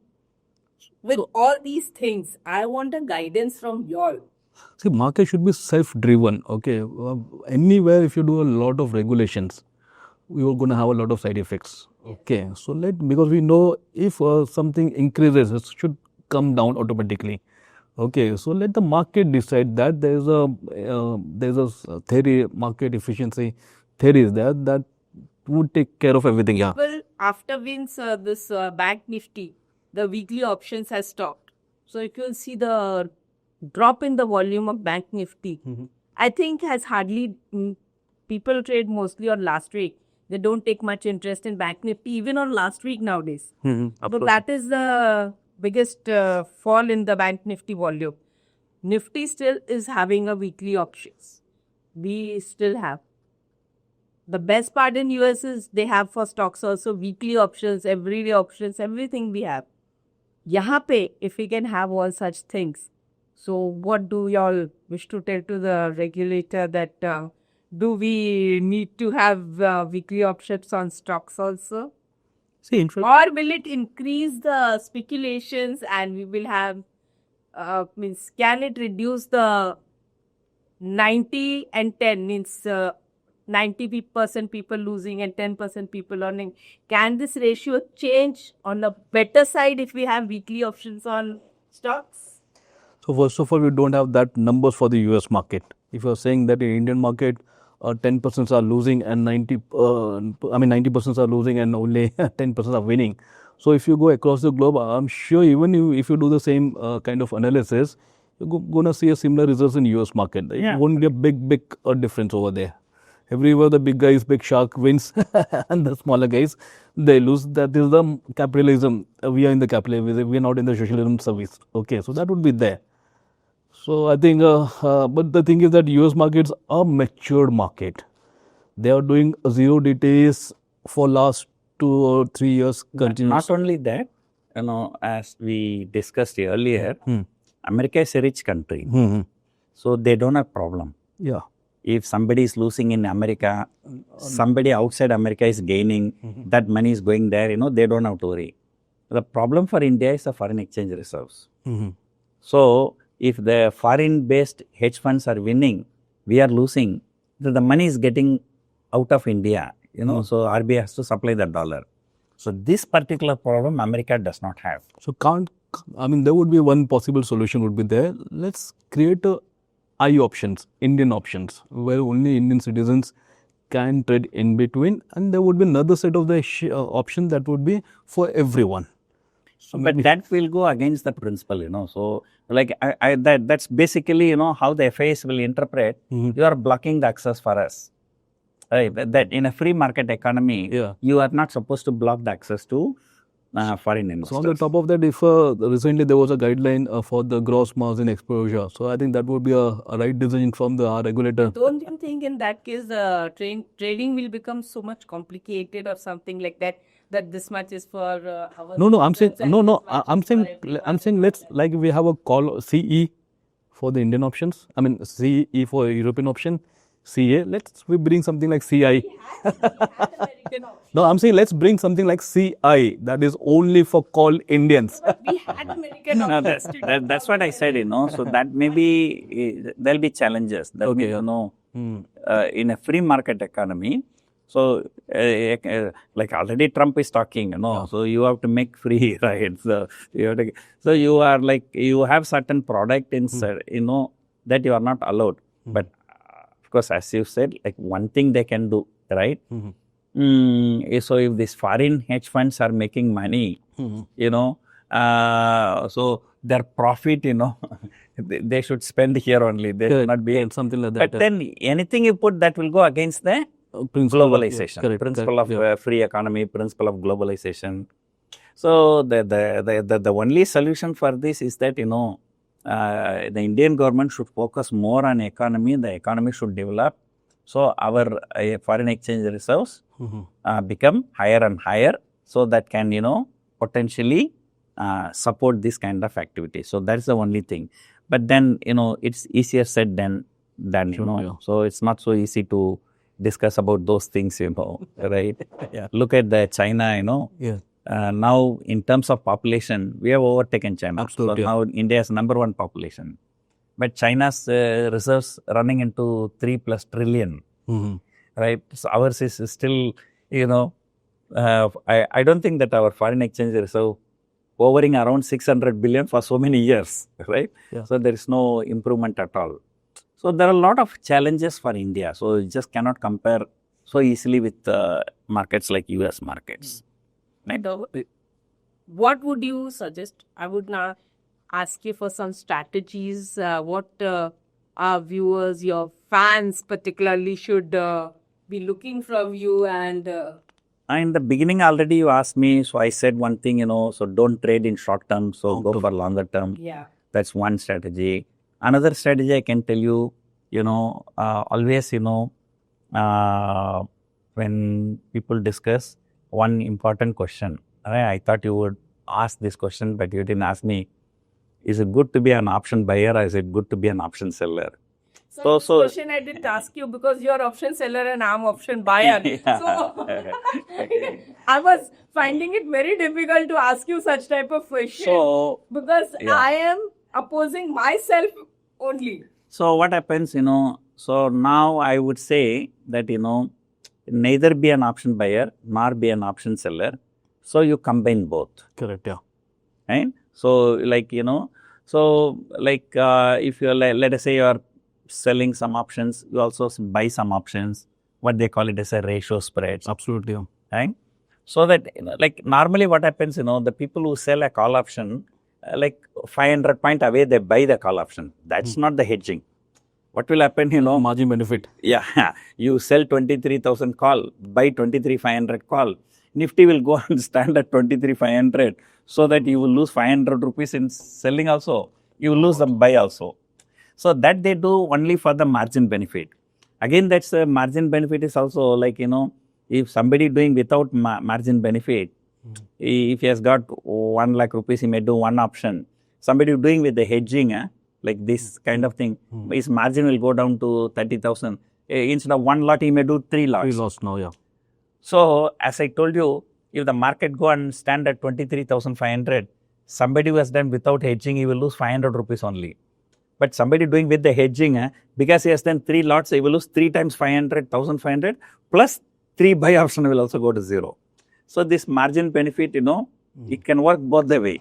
with all these things? I want a guidance from y'all. See, market should be self-driven. Okay, anywhere if you do a lot of regulations, we are going to have a lot of side effects. Okay, so because we know if something increases, it should come down automatically. Okay, so let the market decide that. There's a theory, market efficiency theory is there that would take care of everything. Yeah. Well, after this Bank Nifty, the weekly options has stopped. So you can see the drop in the volume of Bank Nifty. I think has hardly people trade mostly on last week. They don't take much interest in Bank Nifty even on last week nowadays. So that is the biggest fall in the Bank Nifty volume. Nifty still is having a weekly options. We still have. The best part in US is they have for stocks also weekly options, everyday options, everything we have. Yahan pe, if we can have all such things. So what do y'all wish to tell to the regulator that do we need to have weekly options on stocks also? See, in fact, Or will it increase the speculations and we will have, means, can it reduce the 90 and 10, means 90% people losing and 10% people earning? Can this ratio change on the better side if we have weekly options on stocks? so first of all, we don't have that numbers for the US market. If you're saying that in Indian market, 10% are losing and 90% are losing and only 10% are winning. So if you go across the globe, I'm sure even if you do the same kind of analysis, you're gonna see a similar results in US market. Yeah. It won't be a big difference over there. Everywhere the big guys, big shark wins and the smaller guys, they lose. That is the capitalism. We are in the capitalism. We are not in the socialism service. Okay, so that would be there. So I think, but the thing is that US markets are matured market. They are doing zero DTs for last 2 or 3 years continuous. Not only that, as we discussed earlier, America is a rich country, so they don't have problem. Yeah. If somebody is losing in America, somebody outside America is gaining, that money is going there, they don't have to worry. The problem for India is the foreign exchange reserves. So, if the foreign-based hedge funds are winning, we are losing, the money is getting out of India, so RBI has to supply the dollar. So, this particular problem America does not have. So there would be one possible solution would be there. Let's create a I options, Indian options, where only Indian citizens can trade in between, and there would be another set of the option that would be for everyone. So but that will go against the principle, So, like that's basically, how the FIS will interpret. You are blocking the access for us. Right? That in a free market economy, you are not supposed to block the access to foreign investors. So on the top of that, if recently there was a guideline for the gross margin exposure, so I think that would be a right decision from the regulator. Don't you think in that case trading will become so much complicated or something like that? That this much is for our No. I'm saying I'm saying everyone. let's, like, we have a call CE for the Indian options. I mean CE for European option, CA. We bring something like CI. American option. No, I'm saying let's bring something like CI that is only for call Indians. We had American No, options. that's what I said, So that maybe there'll be challenges. That Okay, means, in a free market economy, so like already Trump is talking, so you have to make free, right? So you are like, you have certain product inside, that you are not allowed. But of course, as you said, like one thing they can do, right? So if these foreign hedge funds are making money, so their profit, they should spend here only. They should not be something like that. But then anything you put that will go against the globalization, principle of free economy, principle of globalization. So the only solution for this is that, the Indian government should focus more on economy. The economy should develop. So our foreign exchange reserves become higher and higher, so that can, potentially support this kind of activity. So that's the only thing. But then, it's easier said than done, So it's not so easy to discuss about those things, right? Look at the China, now in terms of population, we have overtaken China. Absolutely. So now India is number one population. But China's reserves running into 3+ trillion, right? So ours is still, I don't think that our foreign exchange reserve hovering around 600 billion for so many years, right? So there is no improvement at all. So there are a lot of challenges for India. So you just cannot compare so easily with markets like US markets. Right? What would you suggest? I would now ask you for some strategies. What our viewers, your fans particularly, should be looking from you. And in the beginning already you asked me, so I said one thing, so don't trade in short term, so go for longer term. That's one strategy. Another strategy I can tell you, always, when people discuss one important question, I thought you would ask this question, but you didn't ask me, is it good to be an option buyer or is it good to be an option seller? So this question I didn't ask you because you're option seller and I'm option buyer. So I was finding it very difficult to ask you such type of question because I am opposing myself only. So what happens, so now I would say that, neither be an option buyer nor be an option seller. So you combine both. Correct, yeah. Right? So like, if you're let us say you are selling some options, you also buy some options, what they call it as a ratio spreads. Absolutely, yeah. Right? So that, like normally what happens, the people who sell a call option, like 500 point away, they buy the call option. That's not the hedging. What will happen, Margin benefit. Yeah, you sell 23,000 call, buy 23,500 call. Nifty will go and stand at 23,500 so that you will lose 500 rupees in selling also. You will lose the buy also. So that they do only for the margin benefit. Again, that's the margin benefit is also like, if somebody doing without margin benefit, if he has got 1 lakh rupees, he may do one option. Somebody doing with the hedging, like this kind of thing, his margin will go down to 30,000. Instead of 1 lot, he may do 3 lots. 3 lots now, yeah. So, as I told you, if the market go and stand at 23,500, somebody who has done without hedging, he will lose 500 rupees only. But somebody doing with the hedging, because he has done 3 lots, he will lose 3 times 500, 1,500, plus 3 buy option will also go to 0. So, this margin benefit, it can work both the way.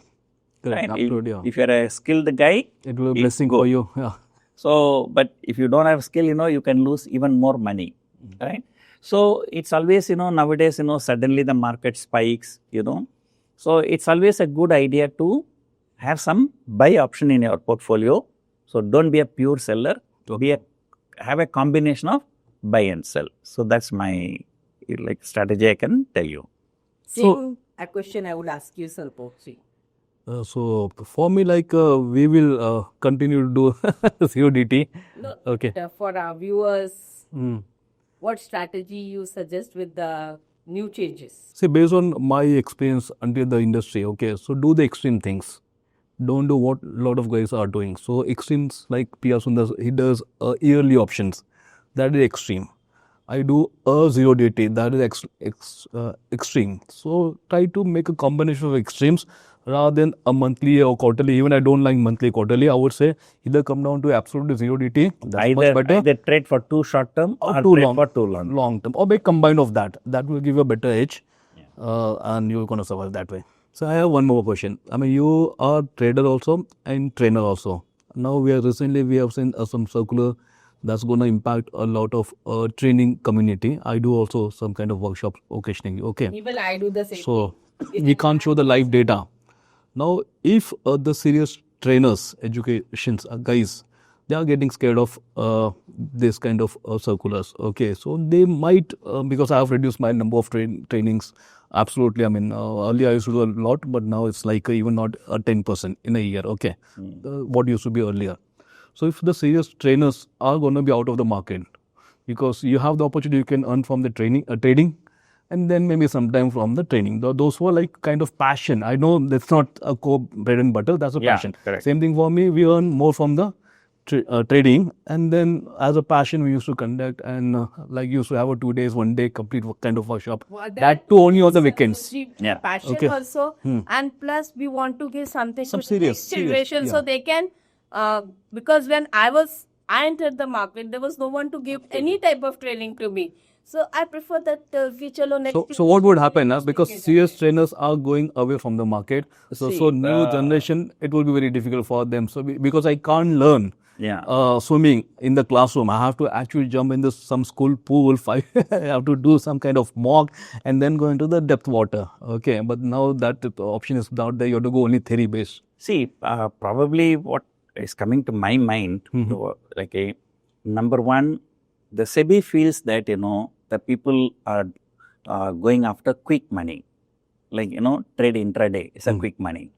Correct, right? absolutely, yeah. If you are a skilled guy, it will be a blessing for you. Yeah. So, but if you don't have skill, you can lose even more money, right? So, it's always, nowadays, suddenly the market spikes, So, it's always a good idea to have some buy option in your portfolio. So, don't be a pure seller, have a combination of buy and sell. So, that's my strategy I can tell you. Same a question I would ask you, Santosh. So, for me, we will continue to do CODT. No, Okay. For our viewers, what strategy you suggest with the new changes? See, based on my experience until the industry, okay, so do the extreme things. Don't do what a lot of guys are doing. So, extremes like PR Sundar, he does yearly options. That is extreme. I do a 0 DT, that is extreme. So, try to make a combination of extremes rather than a monthly or quarterly. Even I don't like monthly, quarterly. I would say either come down to absolutely 0 DT. That's much better. Either trade for too short term or too trade long, for too long. Long term. Or make combined of that. That will give you a better edge. And you're going to survive that way. So, I have one more question. I mean, you are trader also and trainer also. Now, we have seen some circular that's going to impact a lot of training community. I do also some kind of workshops occasionally. Okay. Even I do the same. So, we can't show the live data. Now, if the serious trainers, educations, guys, they are getting scared of this kind of circulars. Okay, so they might, because I have reduced my number of trainings. Absolutely, I mean, earlier I used to do a lot, but now it's like even not 10% in a year. Okay, what used to be earlier. So, if the serious trainers are going to be out of the market, because you have the opportunity, you can earn from the trading, and then maybe sometime from the training. Those were like kind of passion. I know that's not a core bread and butter, that's a passion. Correct. Same thing for me, we earn more from the trading, and then as a passion we used to conduct and used to have a 2 days, 1 day complete kind of workshop. Well, that too only on the weekends. Yeah. Passion Okay. also, and plus we want to give something Some to the next serious, generation so yeah. they can, because when I entered the market, there was no one to give any type of training to me. So I prefer that we chalo next. So what would happen? Because serious trainers are going away from the market. So new generation, it will be very difficult for them. So because I can't learn swimming in the classroom, I have to actually jump into some school pool. I have to do some kind of mock and then go into the depth water. Okay, but now that option is not there. You have to go only theory based. See, probably what is coming to my mind, number one, the SEBI feels that, the people are going after quick money. Trade intraday is a quick money.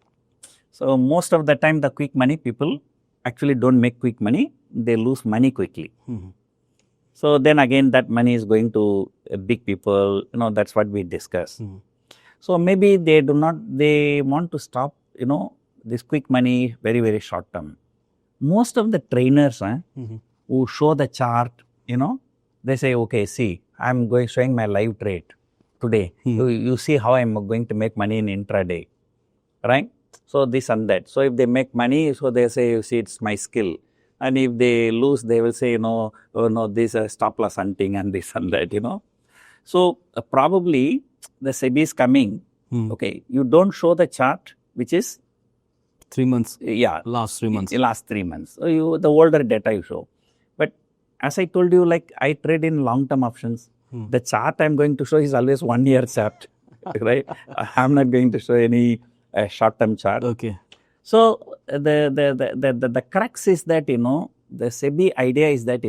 So, most of the time, the quick money people actually don't make quick money, they lose money quickly. So, then again, that money is going to big people, that's what we discuss. So, maybe they want to stop, this quick money very, very short term. Most of the trainers, who show the chart, they say, okay, see, I'm showing my live trade today. You see how I'm going to make money in intraday, right? So this and that. So if they make money, so they say, you see, it's my skill. And if they lose, they will say, oh no, this is stop loss hunting and this and that, So probably the SEBI is coming. Okay, you don't show the chart, which is 3 months. Yeah. Last 3 months. Last 3 months. So the older data you show. But as I told you, like I trade in long-term options. The chart I'm going to show is always 1 year chart, right? I'm not going to show any short-term chart. Okay. So the crux is that, the SEBI idea is that,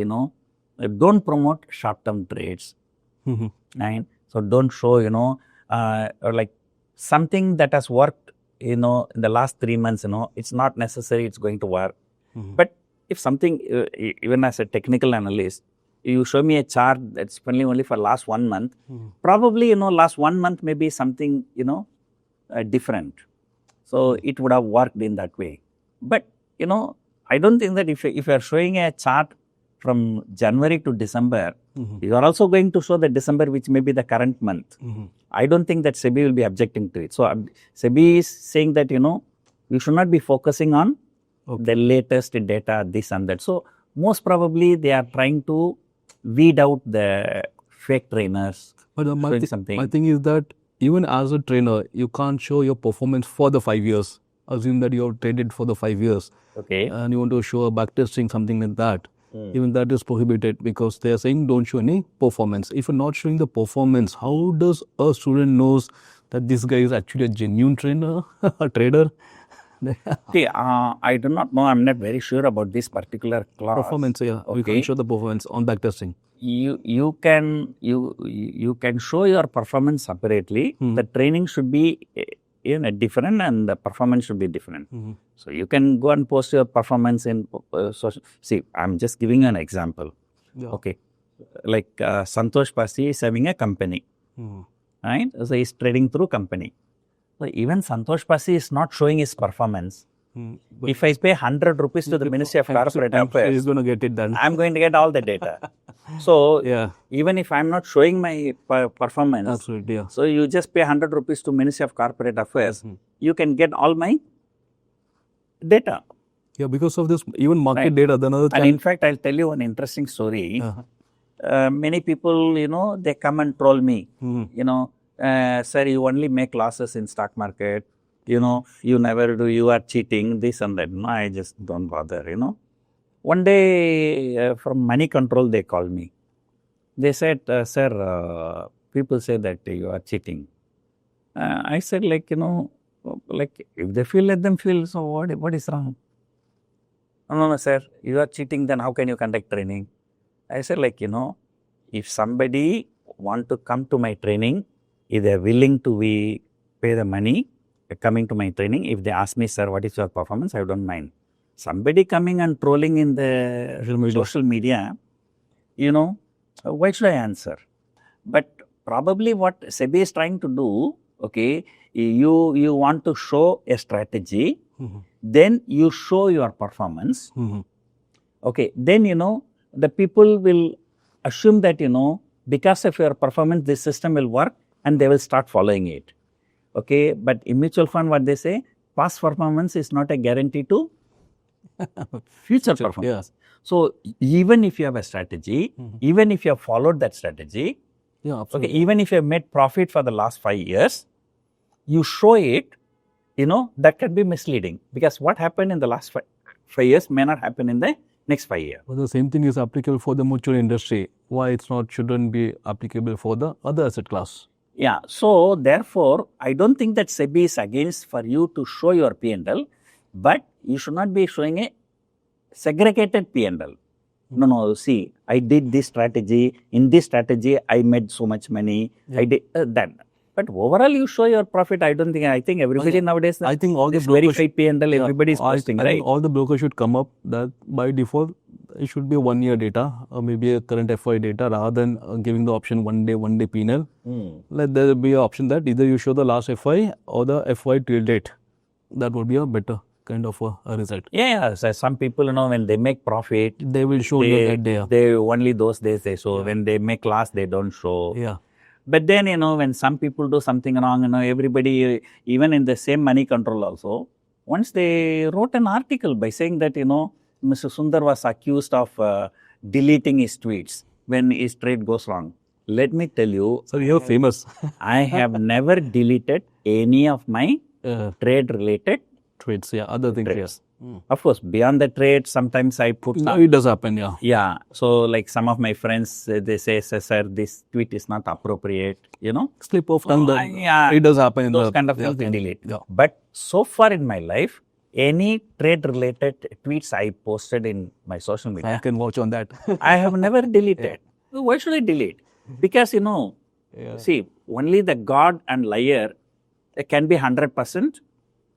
don't promote short-term trades. Right? So don't show, or like something that has worked, in the last 3 months, it's not necessary it's going to work. But if something, even as a technical analyst, you show me a chart that's only for last 1 month, probably, last 1 month may be something, different. So it would have worked in that way. But, I don't think that if you are showing a chart from January to December, you are also going to show the December, which may be the current month. I don't think that SEBI will be objecting to it. So SEBI is saying that, you should not be focusing on the latest data, this and that. So most probably they are trying to weed out the fake trainers. But my thing is that even as a trainer, you can't show your performance for the 5 years. Assume that you have traded for the 5 years. Okay. And you want to show a backtesting, something like that. Even that is prohibited because they are saying don't show any performance. If you're not showing the performance, how does a student knows that this guy is actually a genuine trainer, a trader? See, I do not know. I'm not very sure about this particular clause. Performance, yeah. Okay. We can show the performance on backtesting. You can show your performance separately. The training should be different and the performance should be different. So you can go and post your performance in social. See, I'm just giving you an example. Yeah. Okay, like Santosh Pasi is having a company, right? So he's trading through company. So even Santosh Pasi is not showing his performance. If I pay 100 rupees to the Ministry of Corporate Affairs, he's going to get it done. I'm going to get all the data. So Yeah. even if I'm not showing my performance, Absolutely, yeah. so you just pay 100 rupees to Ministry of Corporate Affairs, you can get all my data. Yeah, because of this, even market Right. data, then another And in fact, I'll tell you one interesting story. Many people, they come and troll me. Sir, you only make losses in stock market. You never do. You are cheating. This and that. No, I just don't bother. One day from Money Control, they called me. They said, sir, people say that you are cheating. I said, like if they feel, let them feel. So what is wrong? No, sir, you are cheating, then how can you conduct training? I said, if somebody want to come to my training, if they are willing to pay the money, coming to my training, if they ask me, sir, what is your performance, I don't mind. Somebody coming and trolling in the social media, why should I answer? But probably what SEBI is trying to do, okay, you want to show a strategy, then you show your performance. Okay, then, the people will assume that, because of your performance, this system will work and they will start following it. Okay, but in mutual fund, what they say, past performance is not a guarantee to future performance. Yeah. So even if you have a strategy, even if you have followed that strategy, Yeah, okay, absolutely. even if you have made profit for the last 5 years, you show it, that can be misleading because what happened in the last 5 years may not happen in the next 5 years. But the same thing is applicable for the mutual industry. Why it's not shouldn't be applicable for the other asset class? Yeah, so therefore, I don't think that SEBI is against for you to show your P&L, but you should not be showing a segregated P&L. No, see, I did this strategy. In this strategy, I made so much money. I did that. But overall, you show your profit. I think everybody nowadays, I think all the this brokers verified P&L, everybody is posting, I right? think all the brokers should come up that by default it should be 1 year data or maybe a current FY data rather than giving the option one day P&L. Let there be an option that either you show the last FY or the FY till date. That would be a better. kind of a result. Yeah. So some people, when they make profit, They will show you that day. they only those days they show. When they make loss, they don't show. Yeah. But then, when some people do something wrong, everybody, even in the same money control also, once they wrote an article by saying that, Mr. Sundar was accused of deleting his tweets when his trade goes wrong. Let me tell you, So you're famous. I have never deleted any of my trade-related Trades, yeah, other things, yes. Of course, beyond the trade, sometimes I put No, it does happen, yeah. Yeah. So, like some of my friends, they say, sir, this tweet is not appropriate, Slip of tongue, yeah, it does happen. Those kind of things I delete. Yeah. But so far in my life, any trade-related tweets I posted in my social I media, can watch on that. I have never deleted. Why should I delete? Because, see, only the God and liar can be 100%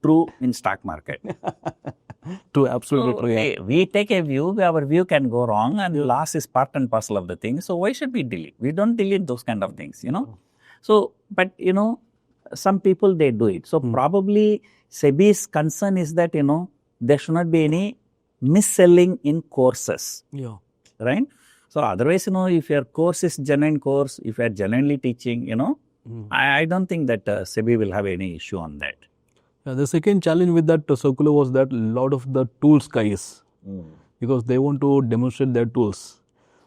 true in stock market. True, absolutely So, true. Yeah. we take a view, our view can go wrong, and loss is part and parcel of the thing. So why should we delete? We don't delete those kind of things, So, but some people they do it. So probably SEBI's concern is that there should not be any mis-selling in courses, Yeah. right? So otherwise, if your course is genuine course, if you are genuinely teaching, I don't think that SEBI will have any issue on that. The second challenge with that circular was that a lot of the tools guys, because they want to demonstrate their tools.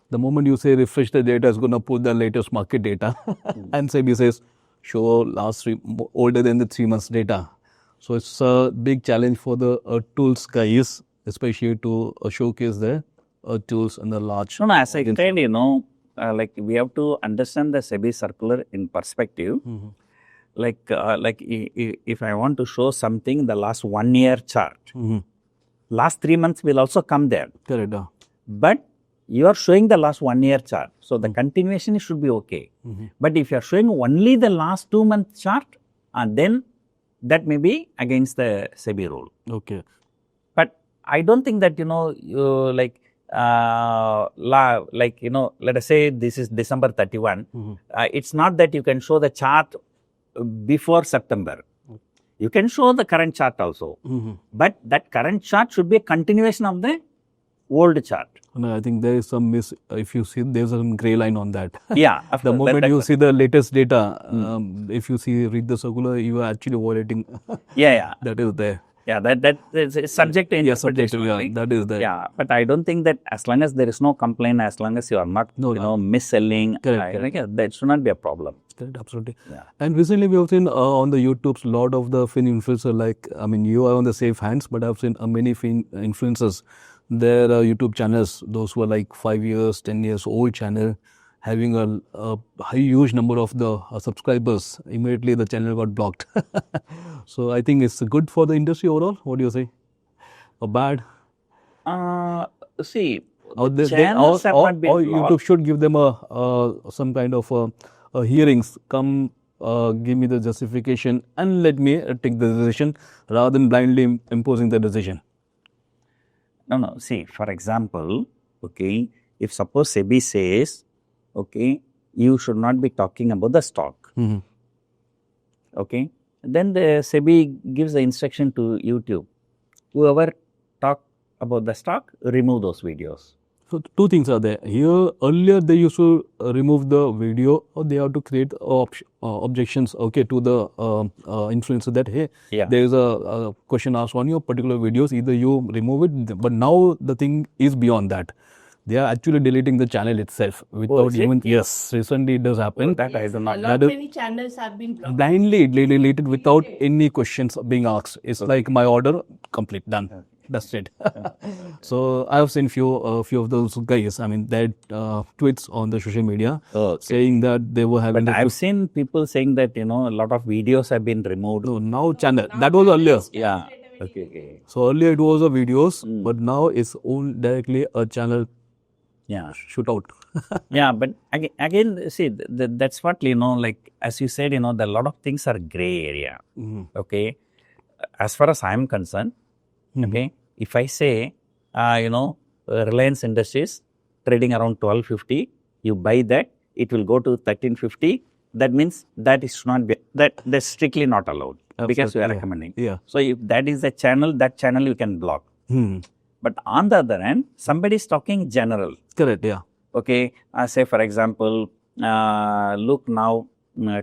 The moment you say refresh the data, is going to put the latest market data, and SEBI says show older than the 3 months data. So it's a big challenge for the tools guys, especially to showcase their tools and the large. No, as I said, like we have to understand the SEBI circular in perspective. Like if I want to show something, the last 1 year chart, last 3 months will also come there. Correct. But you are showing the last 1 year chart, so the continuation should be okay. But if you are showing only the last 2 month chart, then that may be against the SEBI rule. Okay. But I don't think that let us say this is December 31. It's not that you can show the chart before September. You can show the current chart also, but that current chart should be a continuation of the old chart. No, I think there is some if you see, there's a gray line on that. Yeah. The moment you see the latest data, if you read the circular, you are actually violating. Yeah. That is there. Yeah, that is subject to interpretation. Yeah, that is there. Yeah, but I don't think that as long as there is no complaint, as long as you are not, mis-selling, that should not be a problem. Correct, absolutely. Yeah. And recently we have seen on the YouTube's a lot of the influencers, you are on the safe hands, but I've seen many influencers, their YouTube channels, those who are like 5 years, 10 years old channel, having a huge number of the subscribers, immediately the channel got blocked. So I think it's good for the industry overall. What do you say? Or bad? See, channels have not been blocked. YouTube should give them some kind of hearings. Come, give me the justification and let me take the decision rather than blindly imposing the decision. No. See, for example, if suppose SEBI says, you should not be talking about the stock. Then the SEBI gives the instruction to YouTube. Whoever talk about the stock, remove those videos. So two things are there. Here, earlier they used to remove the video, or they have to create objections, to the influencer that, hey, there is a question asked on your particular videos, either you remove it. But now the thing is beyond that. They are actually deleting the channel itself without even. Yes, recently it does happen. That I do not. Many channels have been blocked. Blindly deleted without any questions being asked. It's like my order, complete, done. That's it. So I have seen few of those guys. Their tweets on the social media saying that they were having. But I've seen people saying that a lot of videos have been removed. No, now channel. That was earlier. Yeah. Okay. So earlier it was a videos, but now it's all directly a channel. Yeah. Shootout. Yeah, but again, see, that's what, like, as you said, there are a lot of things are gray area. Okay. As far as I'm concerned, if I say, Reliance Industries trading around 1250, you buy that, it will go to 1350. That means that is not be, that's strictly not allowed. because you are yeah. recommending. Yeah. So if that is the channel, that channel you can block. But on the other hand, somebody is talking general. Correct. Yeah. Okay, say for example, look now,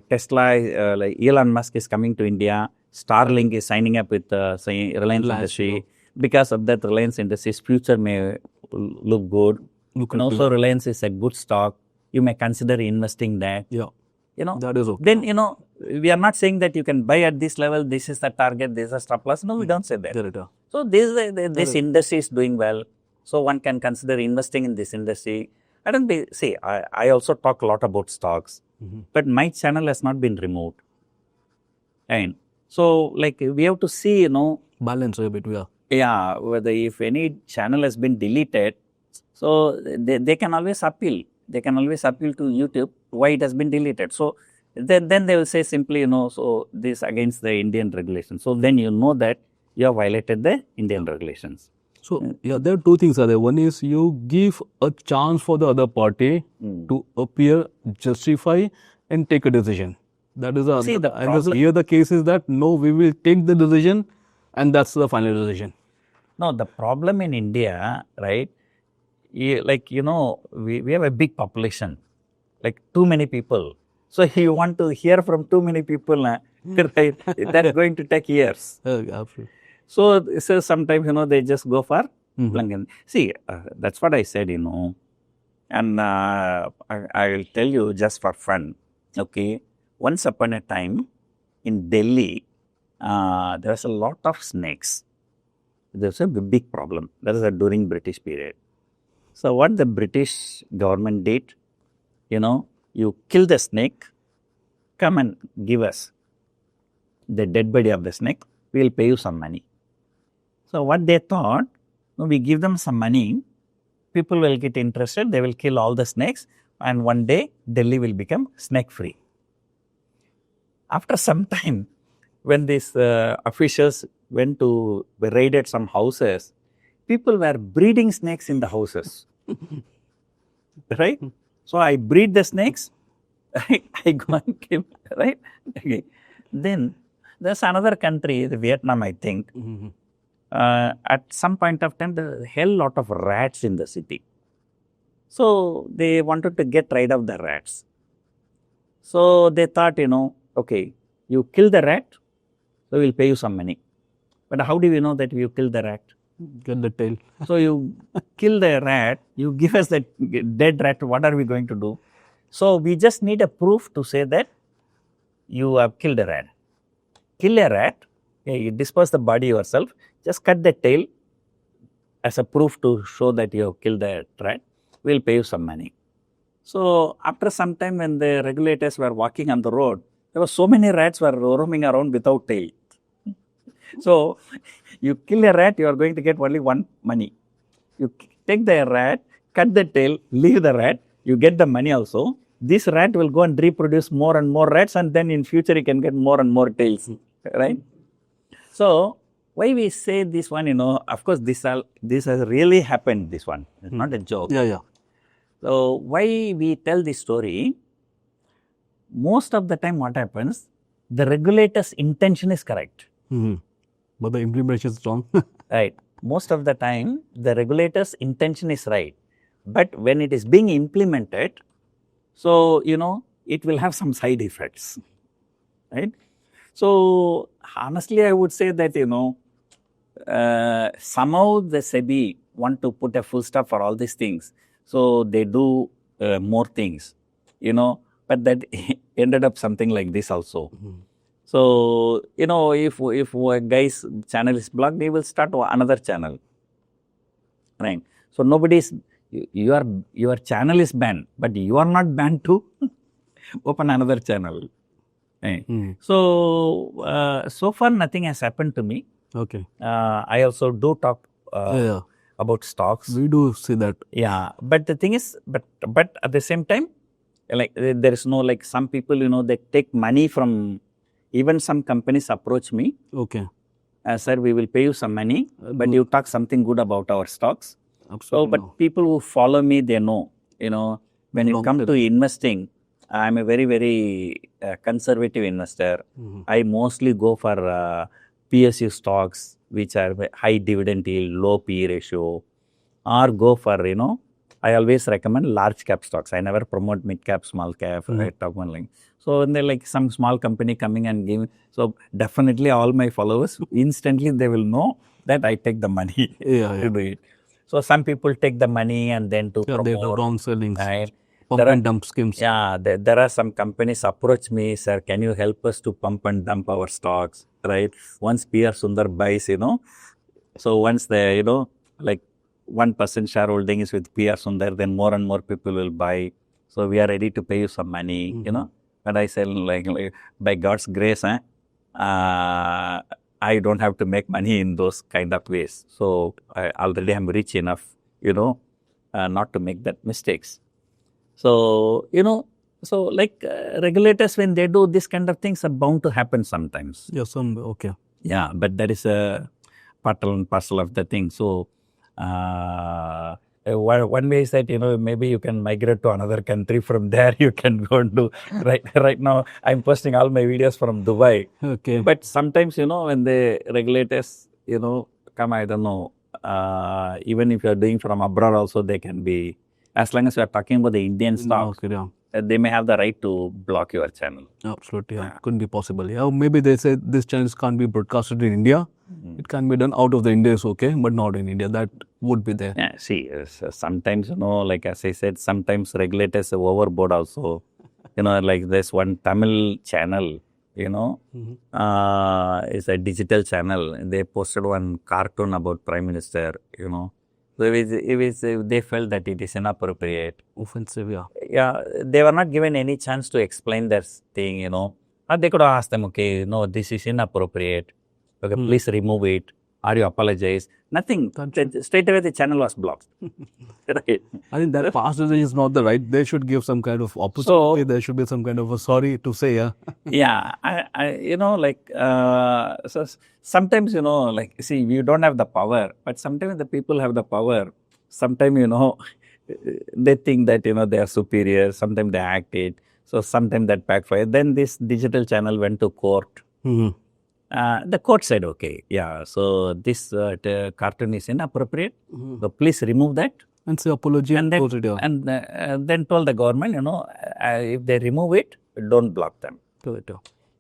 Tesla, like Elon Musk is coming to India. Starlink is signing up with say Reliance Industry. Because of that, Reliance Industries' future may look good. And also, Reliance is a good stock. You may consider investing that. Yeah. That is okay. Then, we are not saying that you can buy at this level, this is the target, this is a stop loss. No, we don't say that. Correct. So, this industry is doing well. So, one can consider investing in this industry. I also talk a lot about stocks, but my channel has not been removed. And so, like, we have to see, balance a bit. Yeah, whether if any channel has been deleted, so they can always appeal. They can always appeal to YouTube why it has been deleted. So then they will say simply, so this against the Indian regulations. So then you know that you have violated the Indian regulations. So there are two things are there. One is you give a chance for the other party to appear, justify, and take a decision. That is See, the problem- here the case is that no, we will take the decision, and that's the final decision. No, the problem in India, right? We have a big population, like too many people. So you want to hear from too many people, right? That's going to take years. Absolutely. So sometimes, they just go for plug-in. See, that's what I said, and I will tell you just for fun, okay? Once upon a time in Delhi, there was a lot of snakes. There was a big problem. That is during British period. So what the British government did, you kill the snake, come and give us the dead body of the snake, we will pay you some money. So what they thought, we give them some money, people will get interested, they will kill all the snakes, and one day Delhi will become snake free. After some time, when these officials went to raided some houses, people were breeding snakes in the houses, right? So I breed the snakes, I go and kill, right? Okay. Then there's another country, Vietnam, I think. At some point of time, there was a hell lot of rats in the city. So they wanted to get rid of the rats. So they thought, okay, you kill the rat, so we'll pay you some money. But how do we know that you killed the rat? Get the tail. So you kill the rat, you give us that dead rat, what are we going to do? So we just need a proof to say that you have killed a rat. Kill a rat, you dispose the body yourself, just cut the tail as a proof to show that you have killed the rat, we'll pay you some money. So after some time when the regulators were walking on the road, there were so many rats were roaming around without tail. So you kill a rat, you are going to get only one money. You take the rat, cut the tail, leave the rat, you get the money also. This rat will go and reproduce more and more rats, and then in future you can get more and more tails, right? So why we say this one, of course this has really happened, this one. It's not a joke. Yeah. So why we tell this story, most of the time what happens, the regulator's intention is correct. But the implementation is wrong. Right. Most of the time, the regulator's intention is right. But when it is being implemented, so, it will have some side effects. Right. So, honestly, I would say that, somehow the SEBI want to put a full stop for all these things. So, they do more things, but that ended up something like this also. So, if a guy's channel is blocked, they will start another channel, right? So, your channel is banned, but you are not banned to open another channel. Right? So, so far nothing has happened to me. Okay. I also do talk about stocks. We do see that. Yeah, but the thing is, but at the same time, like there is no, like some people, they take money from. Even some companies approach me. Okay. Sir, we will pay you some money, but you talk something good about our stocks. Absolutely. So, but people who follow me, they know, when it comes to investing, I'm a very conservative investor. I mostly go for PSU stocks, which are high dividend yield, low PE ratio, or go for, I always recommend large cap stocks. I never promote mid cap, small cap, right, top one link. So when they're like some small company coming and giving, so definitely all my followers, instantly they will know that I take the money to do it. So some people take the money and then to Yeah, they have promote. wrong sellings. Right? Pump and dump schemes. Yeah, there are some companies approach me, sir, can you help us to pump and dump our stocks, right? Once PR Sundar buys, so once they, like 1% shareholding is with PR Sundar, then more and more people will buy. So we are ready to pay you some money, But I say like by God's grace, I don't have to make money in those kind of ways. So I already am rich enough, not to make that mistakes. So, so like regulators, when they do this kind of things, are bound to happen sometimes. Yes, okay. Yeah, but that is a part and parcel of the thing. So, one way is that, maybe you can migrate to another country. From there, you can go and do, right now, I'm posting all my videos from Dubai. Okay. But sometimes, when the regulators, come, I don't know, even if you're doing from abroad also, they can be, as long as we are talking about the Indian stocks, they may have the right to block your channel. Absolutely, couldn't be possible. Yeah, maybe they say this channels can't be broadcasted in India. It can be done out of the India is okay, but not in India. That would be there. Yeah, see, sometimes, like as I said, sometimes regulators are overboard also. Like this one Tamil channel, is a digital channel. They posted one cartoon about Prime Minister, So they felt that it is inappropriate. Offensive, yeah. Yeah, they were not given any chance to explain their thing, Or they could have asked them, okay, no, this is inappropriate. Okay, please remove it. Or you apologize. Nothing. Straight away the channel was blocked. Right. I think that passage is not the right. They should give some kind of opportunity. There should be some kind of a sorry to say, yeah. Yeah, so sometimes, like, see, you don't have the power, but sometimes the people have the power. Sometimes, they think that, they are superior. Sometimes they act it. So sometimes that backfire. Then this digital channel went to court. The court said, okay, yeah, so this cartoon is inappropriate. So please remove that. And say apology and then told the government, if they remove it, don't block them.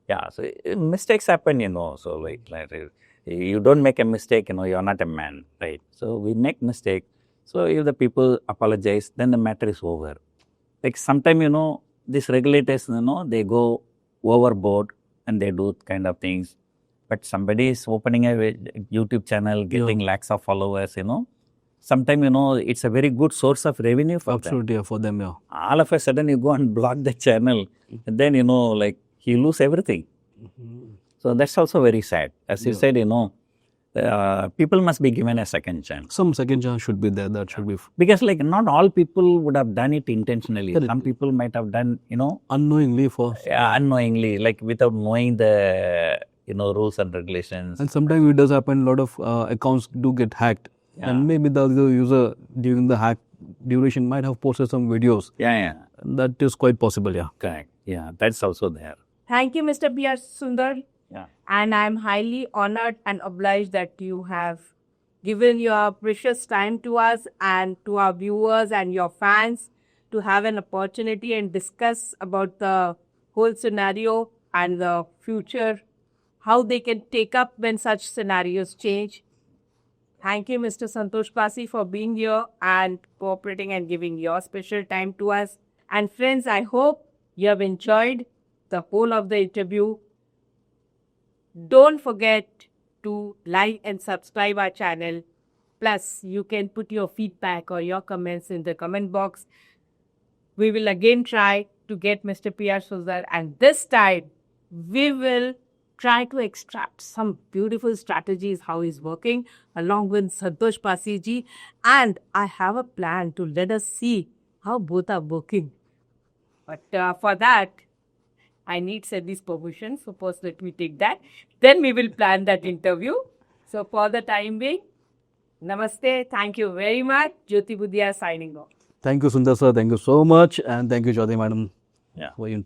Yeah, so mistakes happen, so like you don't make a mistake, you're not a man, right? So we make mistake. So if the people apologize, then the matter is over. Like sometimes, these regulators, they go overboard and they do kind of things. But somebody is opening a YouTube channel, getting lakhs of followers, Sometimes, it's a very good source of revenue for them. Absolutely, for them, yeah. All of a sudden, you go and block the channel, and then, like, you lose everything. So that's also very sad. As you said, people must be given a second chance. Some second chance should be there. That should be. Because, like, not all people would have done it intentionally. Some people might have done, unknowingly first. Yeah, unknowingly, like without knowing the, rules and regulations. And sometimes it does happen. A lot of accounts do get hacked. Yeah. And maybe the user during the hack duration might have posted some videos. Yeah. That is quite possible, yeah. Correct. Yeah, that's also there. Thank you, Mr. PR Sundar. Yeah. And I'm highly honored and obliged that you have given your precious time to us and to our viewers and your fans to have an opportunity and discuss about the whole scenario and the future, how they can take up when such scenarios change. Thank you, Mr. Santosh Pasi, for being here and cooperating and giving your special time to us. And friends, I hope you have enjoyed the whole of the interview. Don't forget to like and subscribe our channel. Plus, you can put your feedback or your comments in the comment box. We will again try to get Mr. PR Sundar, and this time we will try to extract some beautiful strategies, how he's working along with Santosh Pasi ji. And I have a plan to let us see how both are working. But for that, I need SEBI's permission. So first let me take that. Then we will plan that interview. So for the time being, namaste. Thank you very much. Jyoti Budhia signing off. Thank you, Sundar sir. Thank you so much. And thank you, Jyoti madam. Yeah. for